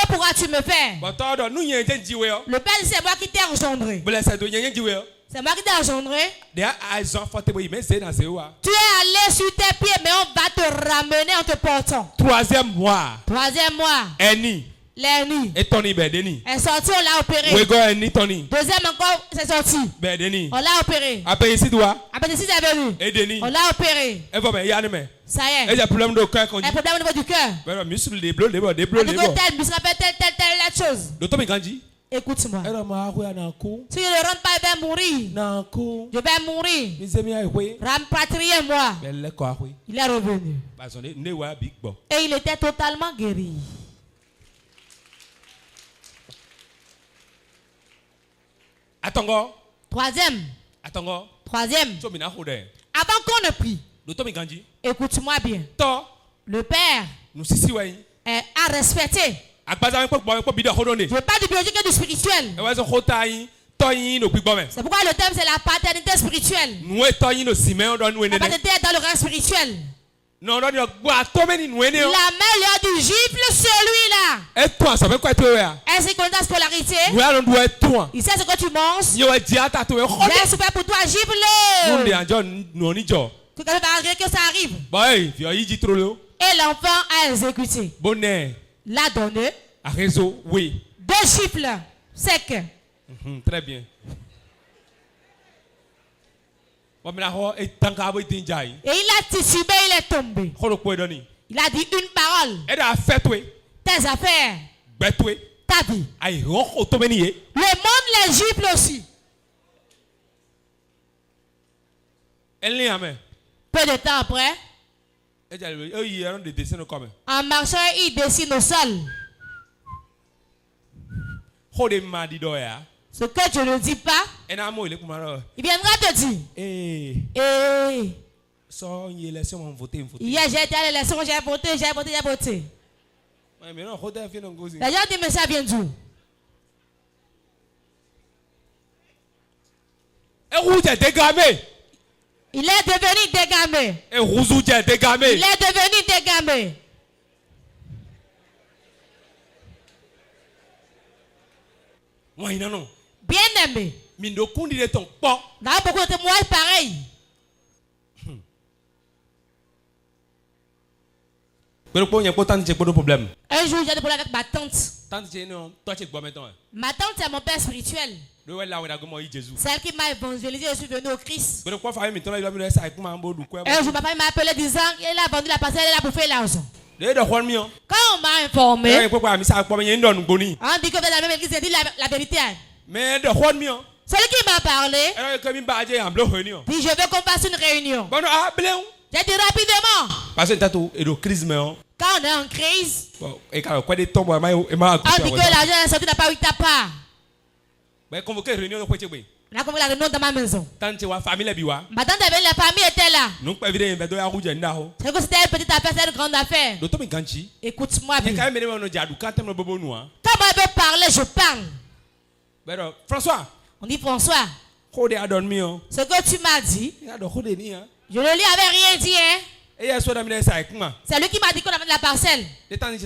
pourras-tu me faire? Le père dit c'est moi qui t'ai engendré. C'est moi qui t'ai engendré. Tu es allé sur tes pieds, mais on va te ramener en te portant. Troisième mois. L'ennemi est sorti, on l'a opéré. Deuxième encore, c'est sorti. On l'a opéré. Après ici, c'est venu. On l'a opéré. Ça y est. Un problème au niveau du cœur. On dit telle chose. Écoute-moi. Si je ne rentre pas, je vais mourir. Rapatriez-moi. Il est revenu. Et il était totalement guéri. Troisième. Avant qu'on ne prie, écoute-moi bien. Le Père a respecté. Je ne veux pas du biologique et du spirituel. C'est pourquoi le thème c'est la paternité spirituelle. La paternité est dans le rang spirituel. La mère lui a dit gifle celui-là. Est-ce qu'il connaît ta scolarité? Il sait ce que tu manges. J'ai souffert pour toi, gifle-le. Que ça arrive. Et l'enfant a exécuté. L'a donné. Deux gifles secs. Très bien. Et il a titubé, il est tombé. Il a dit une parole. Tes affaires. Ta vie. Le monde les gifle aussi. Peu de temps après, en marchant, il dessine au sol. Ce que tu ne dis pas, il viendra te dire. Hier, j'ai été à l'élection, j'ai voté. Les gens disent, mais ça vient d'où? Il est devenu dégamé. Il est devenu dégamé. Bien aimé. Dans beaucoup de témoignages pareils. Un jour, j'ai des problèmes avec ma tante. Ma tante, c'est mon père spirituel. Celle qui m'a évangélisé, je suis venu au Christ. Un jour, ma famille m'a appelé disant qu'il a vendu la parcelle, il a bouffé l'argent. Quand on m'a informé, on dit que vous êtes la même église, j'ai dit la vérité. Celui qui m'a parlé, dit je veux qu'on fasse une réunion. J'ai dit rapidement. Quand on est en crise, on dit que l'argent est sorti, n'a pas eu ta part. On a convoqué la réunion dans ma maison. Ma tante avait la famille était là. C'est que c'était une petite affaire, c'était une grande affaire. Écoute-moi bien. Quand moi je veux parler, je parle. François. On dit François. Ce que tu m'as dit, je ne lui avais rien dit. C'est lui qui m'a dit qu'on a vendu la parcelle. Quand ma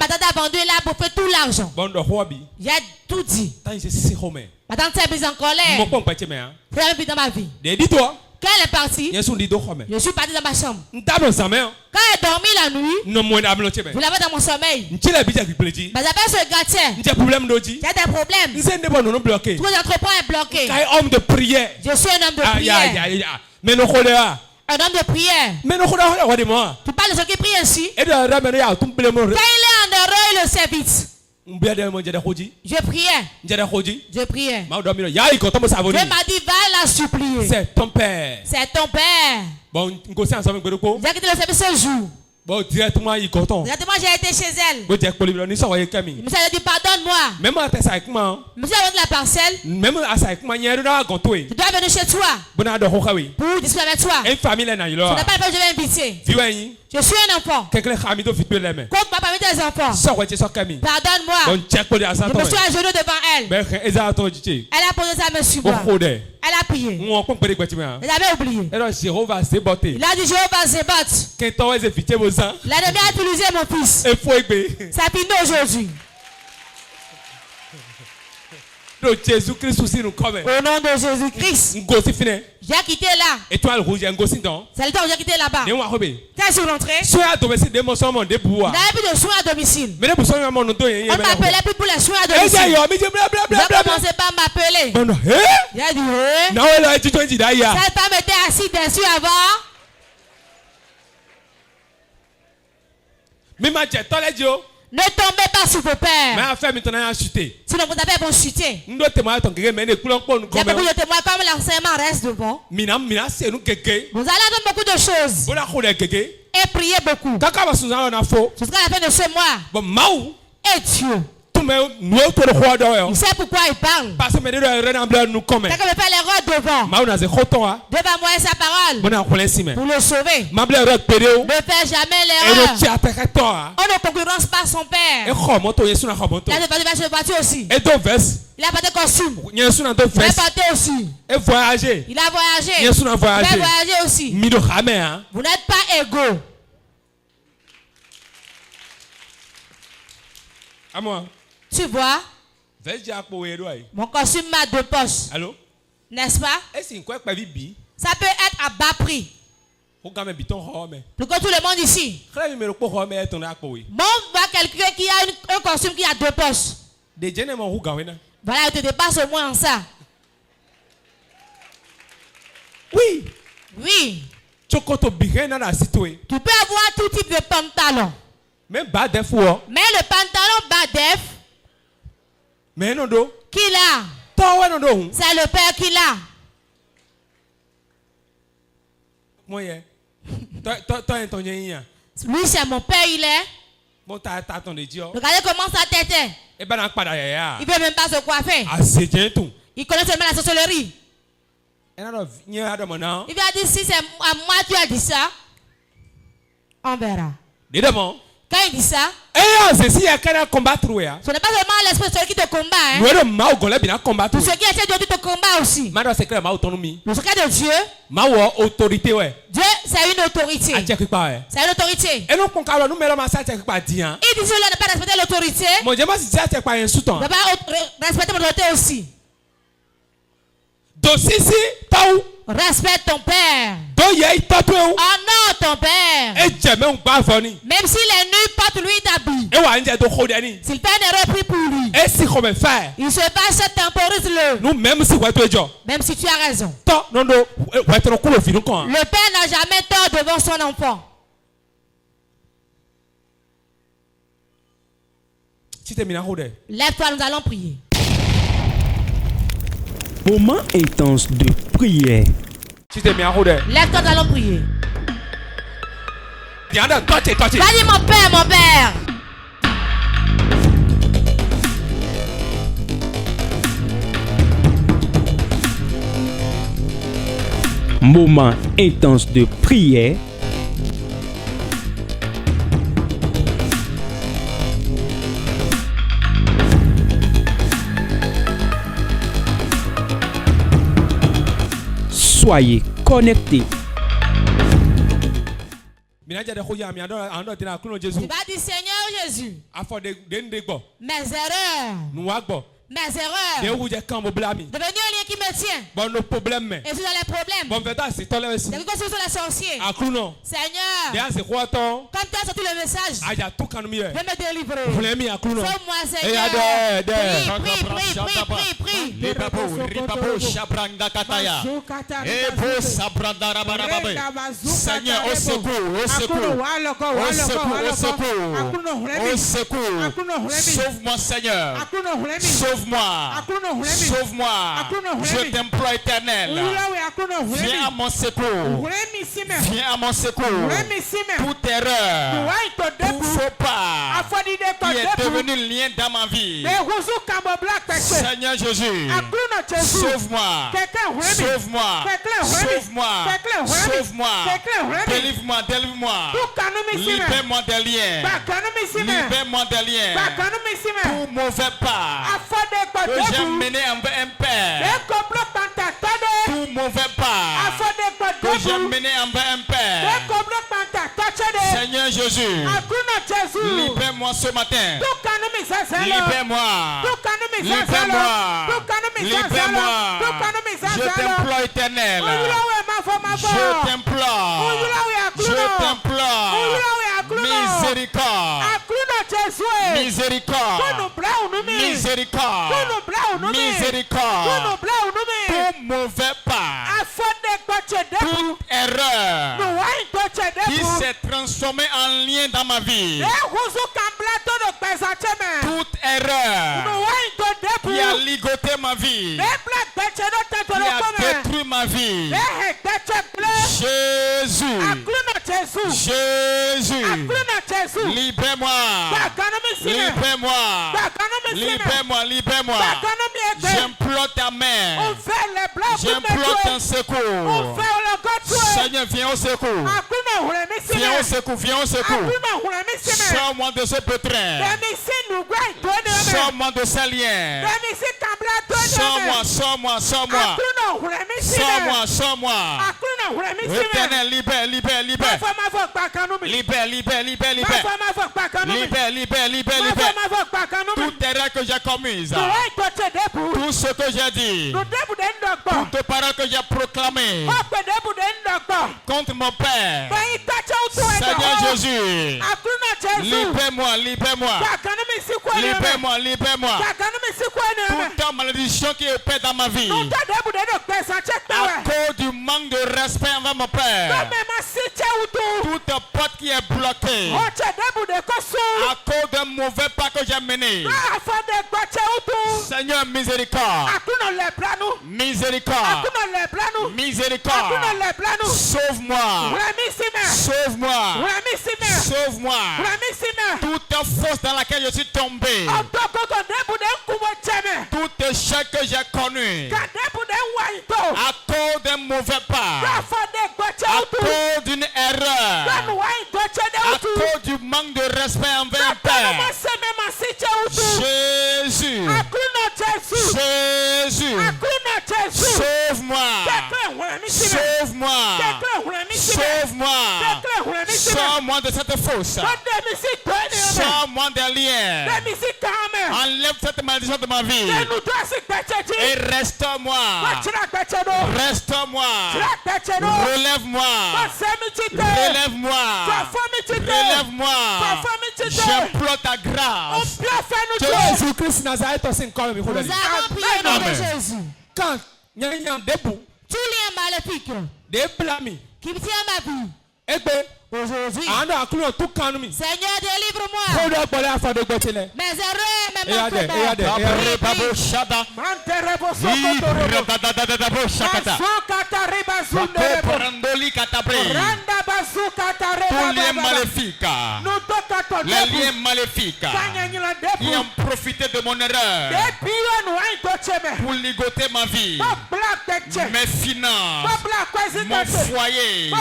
tante a vendu, elle a bouffé tout l'argent. J'ai tout dit. Ma tante s'est mise en colère. C'est la même vie dans ma vie. Quand elle est partie, je suis parti dans ma chambre. Quand elle dormit la nuit, je l'avais dans mon sommeil. Mais j'avais ce gâtier. J'ai des problèmes. Tout l'entreprend est bloqué. Je suis un homme de prière. Un homme de prière. Tu parles de ceux qui prient ainsi. Quand il est en erreur, il le sait vite. Je priais. Dieu m'a dit, va la supplier. C'est ton père. C'est ton père. Bon, j'ai quitté le service ce jour. Directement, j'ai été chez elle. Je me suis dit, pardonne-moi. Je me suis vendu la parcelle. Je dois venir chez toi. Pour discuter avec toi. Je n'ai pas le fait que je vais inviter. Je suis un enfant. Comme ma famille des enfants. Pardonne-moi. Je me suis à genoux devant elle. Elle a posé sa main sur moi. Elle a prié. Elle avait oublié. Il a dit Jéhovah Zébat. L'ennemi a utilisé mon fils. Ça finit aujourd'hui. Au nom de Jésus-Christ. J'ai quitté là. C'est le temps où j'ai quitté là-bas. Quand je suis rentré, il n'avait plus de soins à domicile. On ne m'appelait plus pour les soins à domicile. Ils ont commencé par m'appeler. J'ai dit, cette femme était assise dessus avant. Ne tombez pas sur vos pères. Sinon vous avez bon chuter. Il y a beaucoup de témoins comme l'enseignement reste devant. Vous allez entendre beaucoup de choses. Et prier beaucoup. Jusqu'à la fin de ce mois. Et Dieu. Il sait pourquoi il parle. Parce que me fait l'erreur devant. Devant moi et sa parole. Pour le sauver. Ne fait jamais l'erreur. On ne concurrence pas son père. Il a porté de voiture aussi. Il a porté costume. Il a porté aussi. Il a voyagé. Il a voyagé aussi. Vous n'êtes pas égaux. À moi. Tu vois? Mon costume a 2 poches. Allô? N'est-ce pas? Ça peut être à bas prix. Plus que tout le monde ici. Bon, on voit quelqu'un qui a un costume qui a 2 poches. Voilà, il te dépasse au moins en ça. Oui. Oui. Tu peux avoir tout type de pantalon. Même bas def. Mais le pantalon bas def. Mais non do. Qui l'a? C'est le père qui l'a. Lui c'est mon père, il est. Regardez comment sa tête est. Il ne veut même pas se coiffer. Il connaît seulement la sorcellerie. Il va dire si c'est à moi tu as dit ça, on verra. Quand il dit ça, ce n'est pas seulement l'esprit qui te combat. Hein. Tout ce qui est Dieu te combat aussi. Le secret de Dieu. Dieu, c'est une autorité. C'est une autorité. Il dit cela ne pas respecter l'autorité. Ne pas respecter mon autorité aussi. Respecte ton père. Honore ton père. Même s'il est nu, porte-lui d'habit. S'il fait une erreur, prie pour lui. Il se passe, temporise-le. Même si tu as raison. Le père n'a jamais tort devant son enfant. Lève-toi, nous allons prier. Moment intense de prière. Lève-toi, nous allons prier. Vas-y mon père, mon père. Moment intense de prière. Soyez connectés. Tu vas dire Seigneur Jésus. Mes erreurs. Devenir un lien qui me tient. Et si dans les problèmes. C'est que sur les sorciers. Seigneur. Quand tu as sorti le message. Viens me délivrer. Sauve-moi Seigneur. Prie. Seigneur, au secours. Sauve-moi Seigneur. Sauve-moi. Je t'emploie éternel. Viens à mon secours. Toute erreur, tout faux pas qui est devenu lien dans ma vie. Seigneur Jésus, sauve-moi. Délivre-moi. Libère-moi des liens. Tout mauvais pas que j'ai mené envers un père. Tout mauvais pas que j'ai mené envers un père. Seigneur Jésus, libère-moi ce matin. Libère-moi. Je t'implore éternel. Je t'implore. Miséricorde. Tout mauvais pas, toute erreur qui s'est transformée en lien dans ma vie. Toute erreur qui a ligoté ma vie, qui a détruit ma vie. Jésus, libère-moi. J'implore ta main. J'implore ton secours. Seigneur, viens au secours. Sors-moi de ce pétrin. Sors-moi de ces liens. Sors-moi. Éternel, libère. Toute erreur que j'ai commise, tout ce que j'ai dit, toutes paroles que j'ai proclamées contre mon Père. Seigneur Jésus, libère-moi. Toute malédiction qui est faite dans ma vie, à cause du manque de respect envers mon père. Toute porte qui est bloquée à cause d'un mauvais pas que j'ai mené. Seigneur, miséricorde. Miséricorde. Miséricorde. Sauve-moi. Sauve-moi. Sauve-moi. Toute force dans laquelle je suis tombé. Tout échec que j'ai connu. À cause d'un mauvais pas. À cause d'une erreur. À cause du manque de respect envers un père. Jésus. Jésus. Sauve-moi. Sauve-moi. Sauve-moi. Sors-moi de cette fosse. Sors-moi des liens. Enlève cette malédiction de ma vie. Et reste-moi. Reste-moi. Relève-moi. Relève-moi. Relève-moi. J'implore ta grâce. Jésus-Christ Nazareth aussi encore le micro. Nous avons prié au nom de Jésus. Quand il y a un debout, tous les maléfiques des blâmes, qui tiennent ma vie. Et bien, aujourd'hui, Seigneur, délivre-moi. Mes erreurs, mes les liens maléfiques qui ont profité de mon erreur pour ligoter ma vie, mes finances, mon foyer,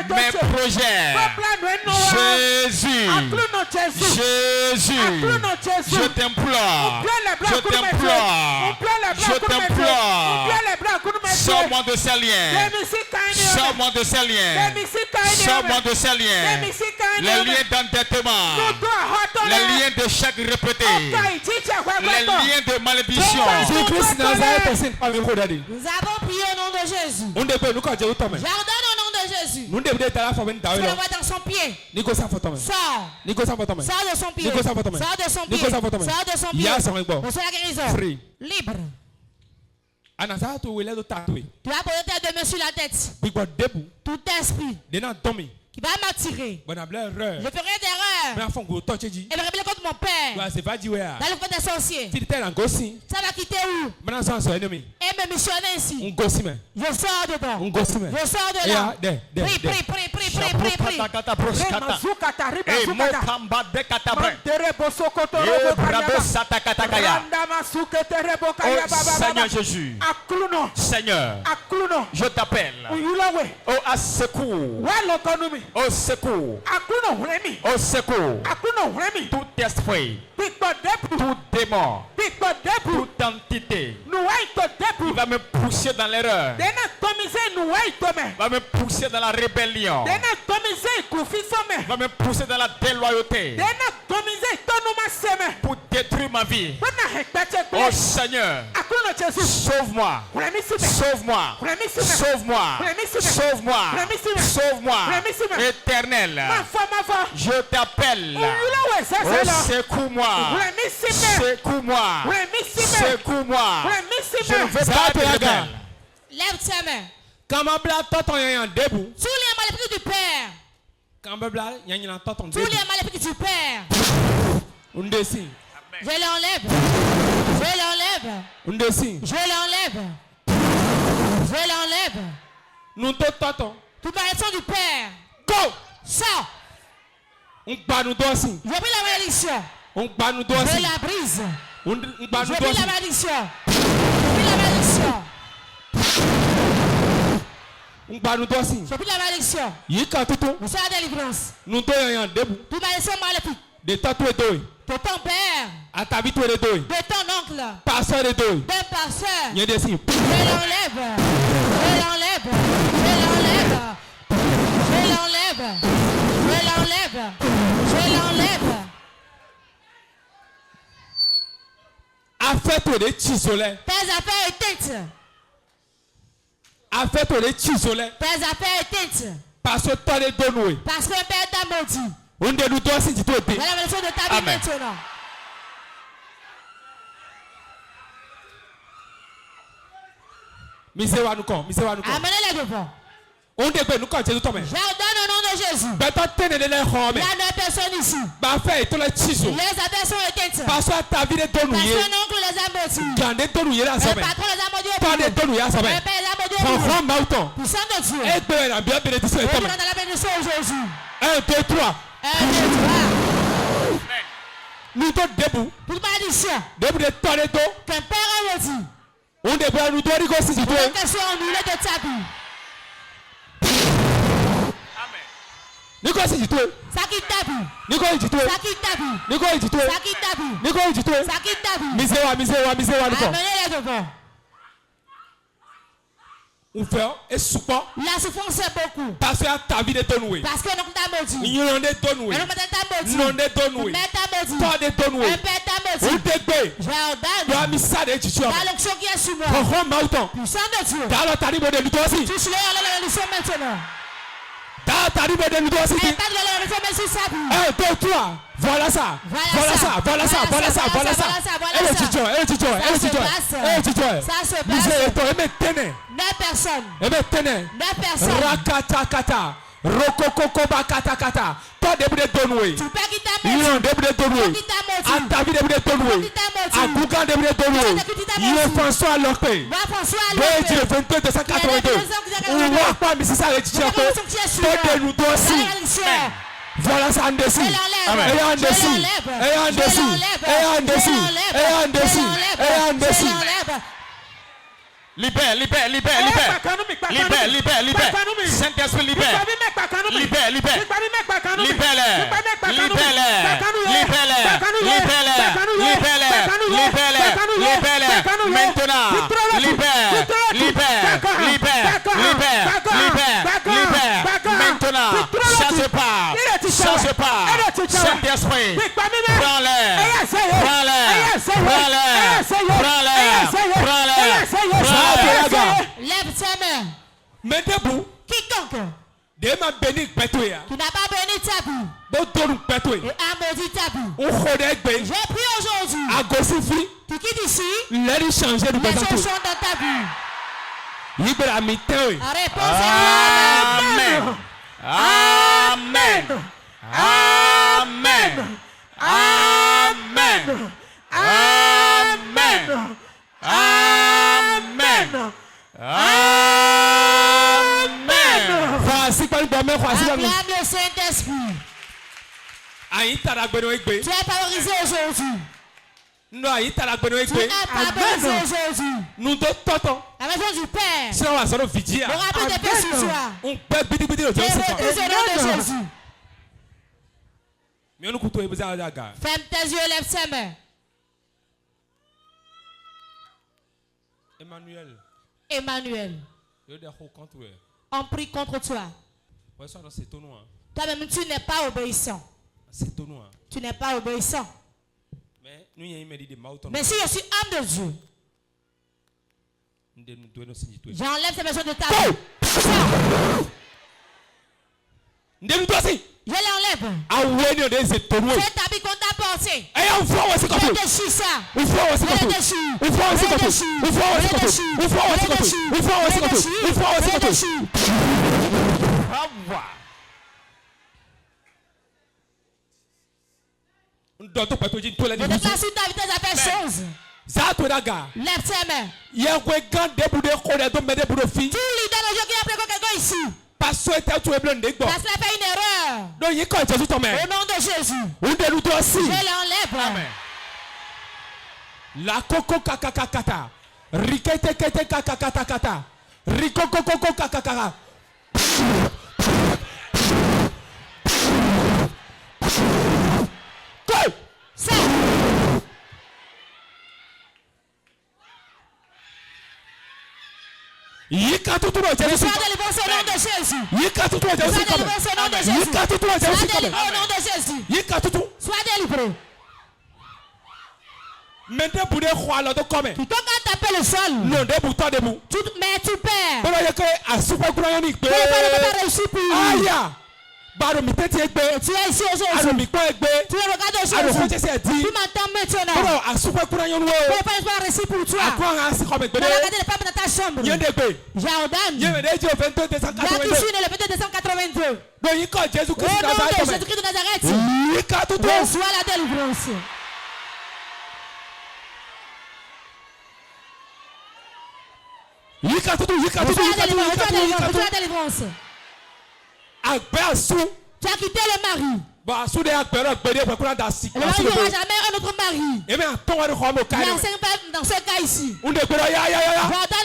mes projets. Jésus, Jésus, je t'implore, je t'implore, je t'implore. Sors-moi de ces liens, sors-moi de ces liens, sors-moi de ces liens, les liens d'endettement, les liens d'échec répété, les liens de malédiction. Nous avons prié au nom de Jésus. J'ordonne au nom de Jésus. Tu le vois dans son pied. Sors. Sors de son pied. Sors de son pied. Sors de son pied. Reçois la guérison. Libre. Tu vas poser tes deux mains sur la tête. Tout esprit qui va m'attirer. Je ferai d'erreur. Et me révéler contre mon père. Dans le coin des sorciers. Ça va quitter où? Et me missionner ici. Je sors dedans. Je sors de là. Prie, prie, prie, prie, prie, prie, prie. Seigneur Jésus. Seigneur. Je t'appelle. Au secours. Au secours. Au secours. Tout esprit. Tout démon. Toute entité. Il va me pousser dans l'erreur. Va me pousser dans la rébellion. Va me pousser dans la déloyauté. Pour détruire ma vie. Oh Seigneur. Sauve-moi. Sauve-moi. Sauve-moi. Sauve-moi. Sauve-moi. Éternel. Je t'appelle. Oh, secoue-moi. Secoue-moi. Secoue-moi. Je ne veux pas être rebelle. Lève tes mains. Quand ma blague t'entend y a un debout. Tous les maléfiques du Père. Quand ma blague y a un t'entend tous les maléfiques du Père. On décide. Je l'enlève. Je l'enlève. On décide. Je l'enlève. Je l'enlève. Nous t'entendons. Toute malédiction du Père. Go. Sors. On bat nous doigts. Je brise la malédiction. On bat nous doigts. Je la brise. On bat nous doigts. Je brise la malédiction. Je brise la malédiction. On bat nous doigts. Je brise la malédiction. Nous sommes la délivrance. Nous t'ayons debout. Toute malédiction maléfique. De tatouer deux. De ton père. À ta vie, de deux. De ton oncle. Pasteur de deux. D'un pasteur. Il y a des signes. Je l'enlève. Je l'enlève. Je l'enlève. Je l'enlève. Je l'enlève. Je l'enlève. Affaire-toi de ciseaux. Tes affaires éteintes. Affaire-toi de ciseaux. Tes affaires éteintes. Parce que toi les donnes. Parce que le Père t'a maudit. On de nous doit si tu voilà la malédiction de ta vie maintenant. Amenez-les devant. Je ordonne au nom de Jésus. Il y a 9 personnes ici. Les affaires sont éteintes. Parce que l'oncle les a maudits. Le patron les a maudits. Le père les a maudits. Puissant de Dieu. Et dans la bénédiction aujourd'hui. 1, 2, 3. 1, 2, 3. Nous sommes debout. Toute malédiction. Debout de tornado. Qu'un père a maudit. On débat nous doit dire que c'est tout. Que soit annulé de tabou. Nico c'est tout. Ça qui tabou. Nico c'est tout. Ça qui tabou. Nico c'est tout. Ça qui tabou. Nico c'est tout. Ça qui tabou. Miséwa Nico. Amenez-les devant. On fait et souvent. La souffrance c'est beaucoup. Parce que ta vie est donnée. Parce que nous t'a maudit. Nous on est donnés. Nous t'a maudit. Nous on est donnés. Mais t'a maudit. Toi de donnés. Un père t'a maudit. On t'égbé. J'ordonne. Tu as mis ça de tu. Dans l'onction qui est sur moi. Prends mauton. Puissant de Dieu. Dans la tarife de nous aussi. Touche-les à la religion maintenant. Dans la tarife de nous aussi. Et pas de la religion mais sur sa vie. 1, 2, 3. Voilà ça. Elle est titulaire. Ça se passe. 9 personnes. 9 personnes. Rakata. Rokoko bakata. Toi début de donner. Tu peux qui t'a maudit. Non début de donner. À ta vie début de donner. À Gougan début de donner. Il est François Lopé. Le 22 282. On voit pas mais c'est ça le titulaire. Toi de nous aussi. Voilà ça en dessus. Et en dessus. Libère. Saint-Esprit libère. Maintenant. Libère. Maintenant. Change pas. Saint-Esprit. Prends-les. Lève ta main. Mais debout. Quiconque. Qui n'a pas béni tabou. Et a maudit tabou. Je prie aujourd'hui. Tu quittes ici. Les choses sont dans tabou. Réponse. Acclame le Saint-Esprit. Tu es favorisé aujourd'hui. Tu es favorisé aujourd'hui. Nous deux totons. La maison du Père. Sinon, on va se faire on rappelle des paix sur toi. On peut bidi Et au nom de Jésus. Ferme tes yeux, lève tes mains. Emmanuel. On prie contre toi. Toi-même, tu n'es pas obéissant. Tu n'es pas obéissant. Mais si je suis homme de Dieu, j'enlève ces maisons de ta vie. Je l'enlève. Cet habit qu'on t'a porté. Je déchire ça. Je déplace ta vie tes affaires choses. Lève tes mains. Tout leader de Dieu qui a pris quelqu'un ici. Parce qu'il a fait une erreur. Au nom de Jésus. Je l'enlève. La coco kakakakata. Rikete kete kakakata. Rikoko koko kakakaka. Ça. Yika tutu no Jésus. Sois délivré au nom de Jésus. Yika tutu no Jésus. Sois délivré au nom de Jésus. Yika tutu no Jésus. Sois délivré au nom de Jésus. Yika tutu. Sois délivré. Maintenant pour des rois alors de comme. Tu t'as tapé le sol. Non de bouton de bout. Mais tu perds. Pour y que à super grand ni. Tu ne peux pas réussir pour lui. Aya. Tu es ici aujourd'hui. Tu le regardes aujourd'hui. Tu m'entends maintenant. Pour faire un récit pour toi. Tu as regardé les femmes dans ta chambre. Jordan. Il y a qui suit le 22 décembre 82. Au nom de Jésus-Christ de Nazareth. Reçois la délivrance. Reçois la délivrance. Tu as quitté le mari. Le mari n'aura jamais un autre mari. Il y a 5 femmes dans ce cas ici. Jordan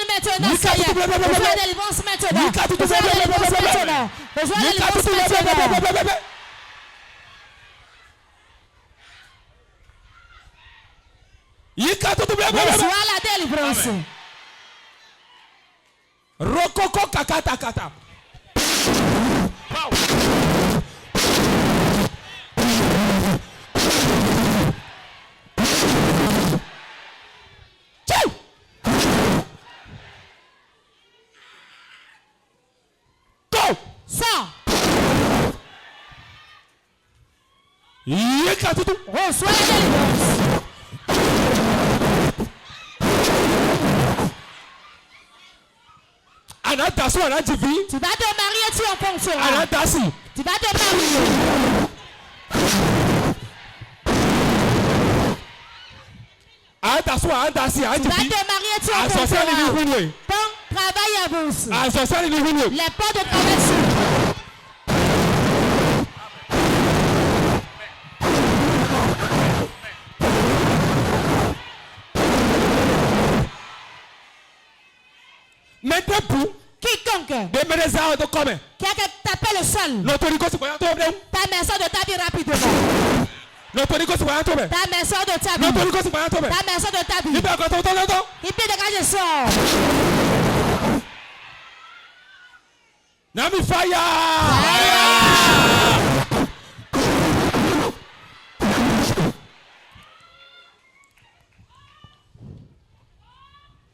maintenant, ça y est. Reçois la délivrance maintenant. Reçois la délivrance maintenant. Reçois la délivrance maintenant. Reçois la délivrance. Rokoko kakata kata. Reçois la délivrance. Tu vas te marier, tu en penseras. Tu vas te marier. Tu vas te marier, tu en penseras. Ton travail avance. Les portes de travail s'ouvrent. Quiconque qui a tapé le sol, ta main sort de ta vie rapidement. Ta main sort de ta vie. Ta main sort de ta vie. Il peut dégager sort. Nami fire!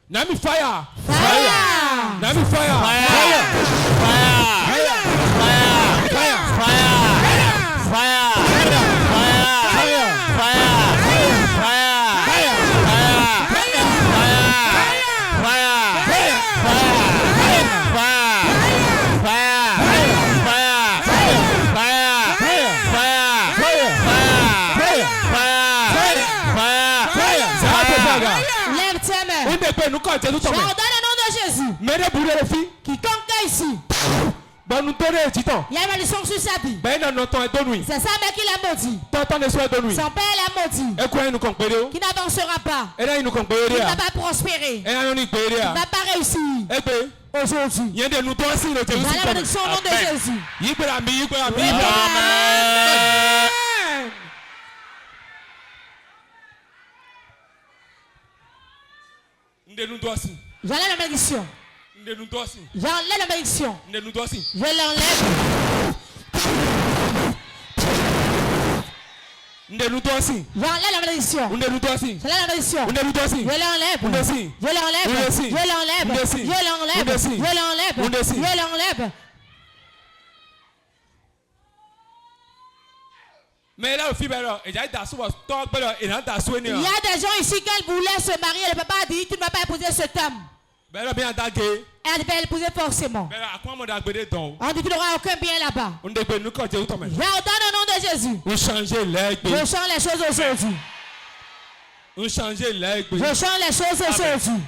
Nami fire! Nami fire! Jordan, au nom de Jésus. Quiconque ici. Il y a une malédiction sur sa vie. C'est sa mère qui l'a maudit. Son père l'a maudit. Qui n'avancera pas. Qui ne va pas prospérer. Qui ne va pas réussir. Aujourd'hui. Il y a la malédiction au nom de Jésus. J'enlève la malédiction. J'enlève la malédiction. Je l'enlève. J'enlève la malédiction. J'enlève la malédiction. Je l'enlève. Je l'enlève. Je l'enlève. Je l'enlève. Je l'enlève. Je l'enlève. Mais là, il y a des gens ici qui voulaient se marier. Le papa a dit tu ne vas pas épouser cet homme. Elle devait l'épouser forcément. On dit qu'il n'y aura aucun bien là-bas. J'ordonne au nom de Jésus. Je change les choses aujourd'hui. Je change les choses aujourd'hui.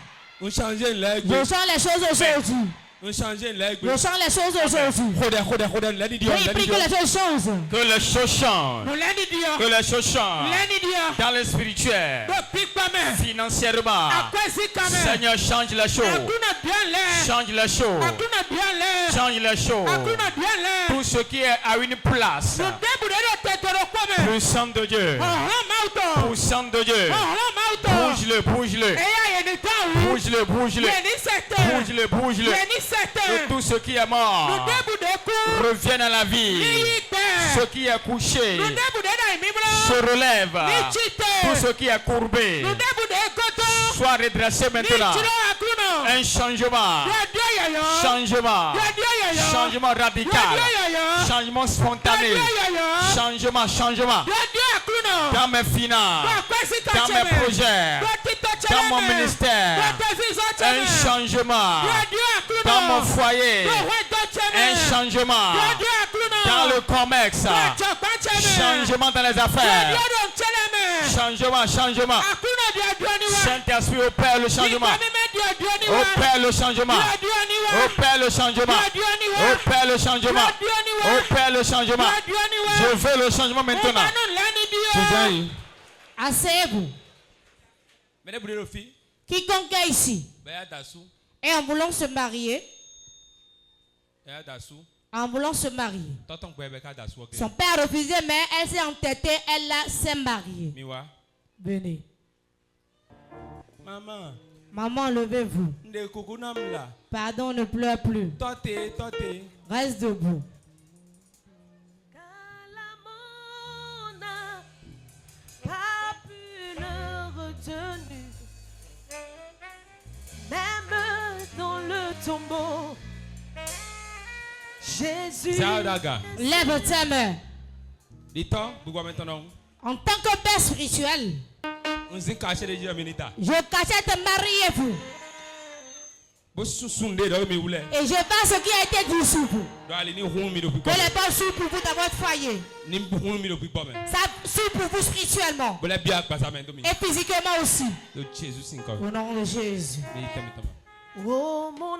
Je change les choses aujourd'hui. Je change les choses aujourd'hui. Oui, prie que les choses changent. Que les choses changent. Que les choses changent. Dans le spirituel. Financièrement. Seigneur, change les choses. Change les choses. Change les choses. Tout ce qui est à une place. Puissant de Dieu. Puissant de Dieu. Bouge-le, bouge-le. Bouge-le, bouge-le. Bouge-le, bouge-le. Que tout ce qui est mort revienne à la vie. Ce qui est couché se relève. Tout ce qui est courbé soit redressé maintenant. Un changement. Changement. Changement radical. Changement spontané. Changement. Dans mes finances. Dans mes projets. Dans mon ministère. Un changement. Dans mon foyer. Un changement. Dans le commerce. Changement dans les affaires. Changement. Saint-Esprit opère le changement. Opère le changement. Opère le changement. Opère le changement. Opère le changement. Je veux le changement maintenant. Asseyez-vous. Quiconque est ici et en voulant se marier, son père refusait, mais elle s'est entêtée, elle s'est mariée. Venez. Maman, levez-vous. Pardon, ne pleure plus. Reste debout. Pas pu le retenir, même dans le tombeau. Jésus, lève tes mains. En tant que père spirituel, je cachais de marier-vous. Et je vois ce qui a été dit sur vous. Que les bonnes sont pour vous dans votre foyer. Ça suit pour vous spirituellement. Et physiquement aussi. Au nom de Jésus. oh mon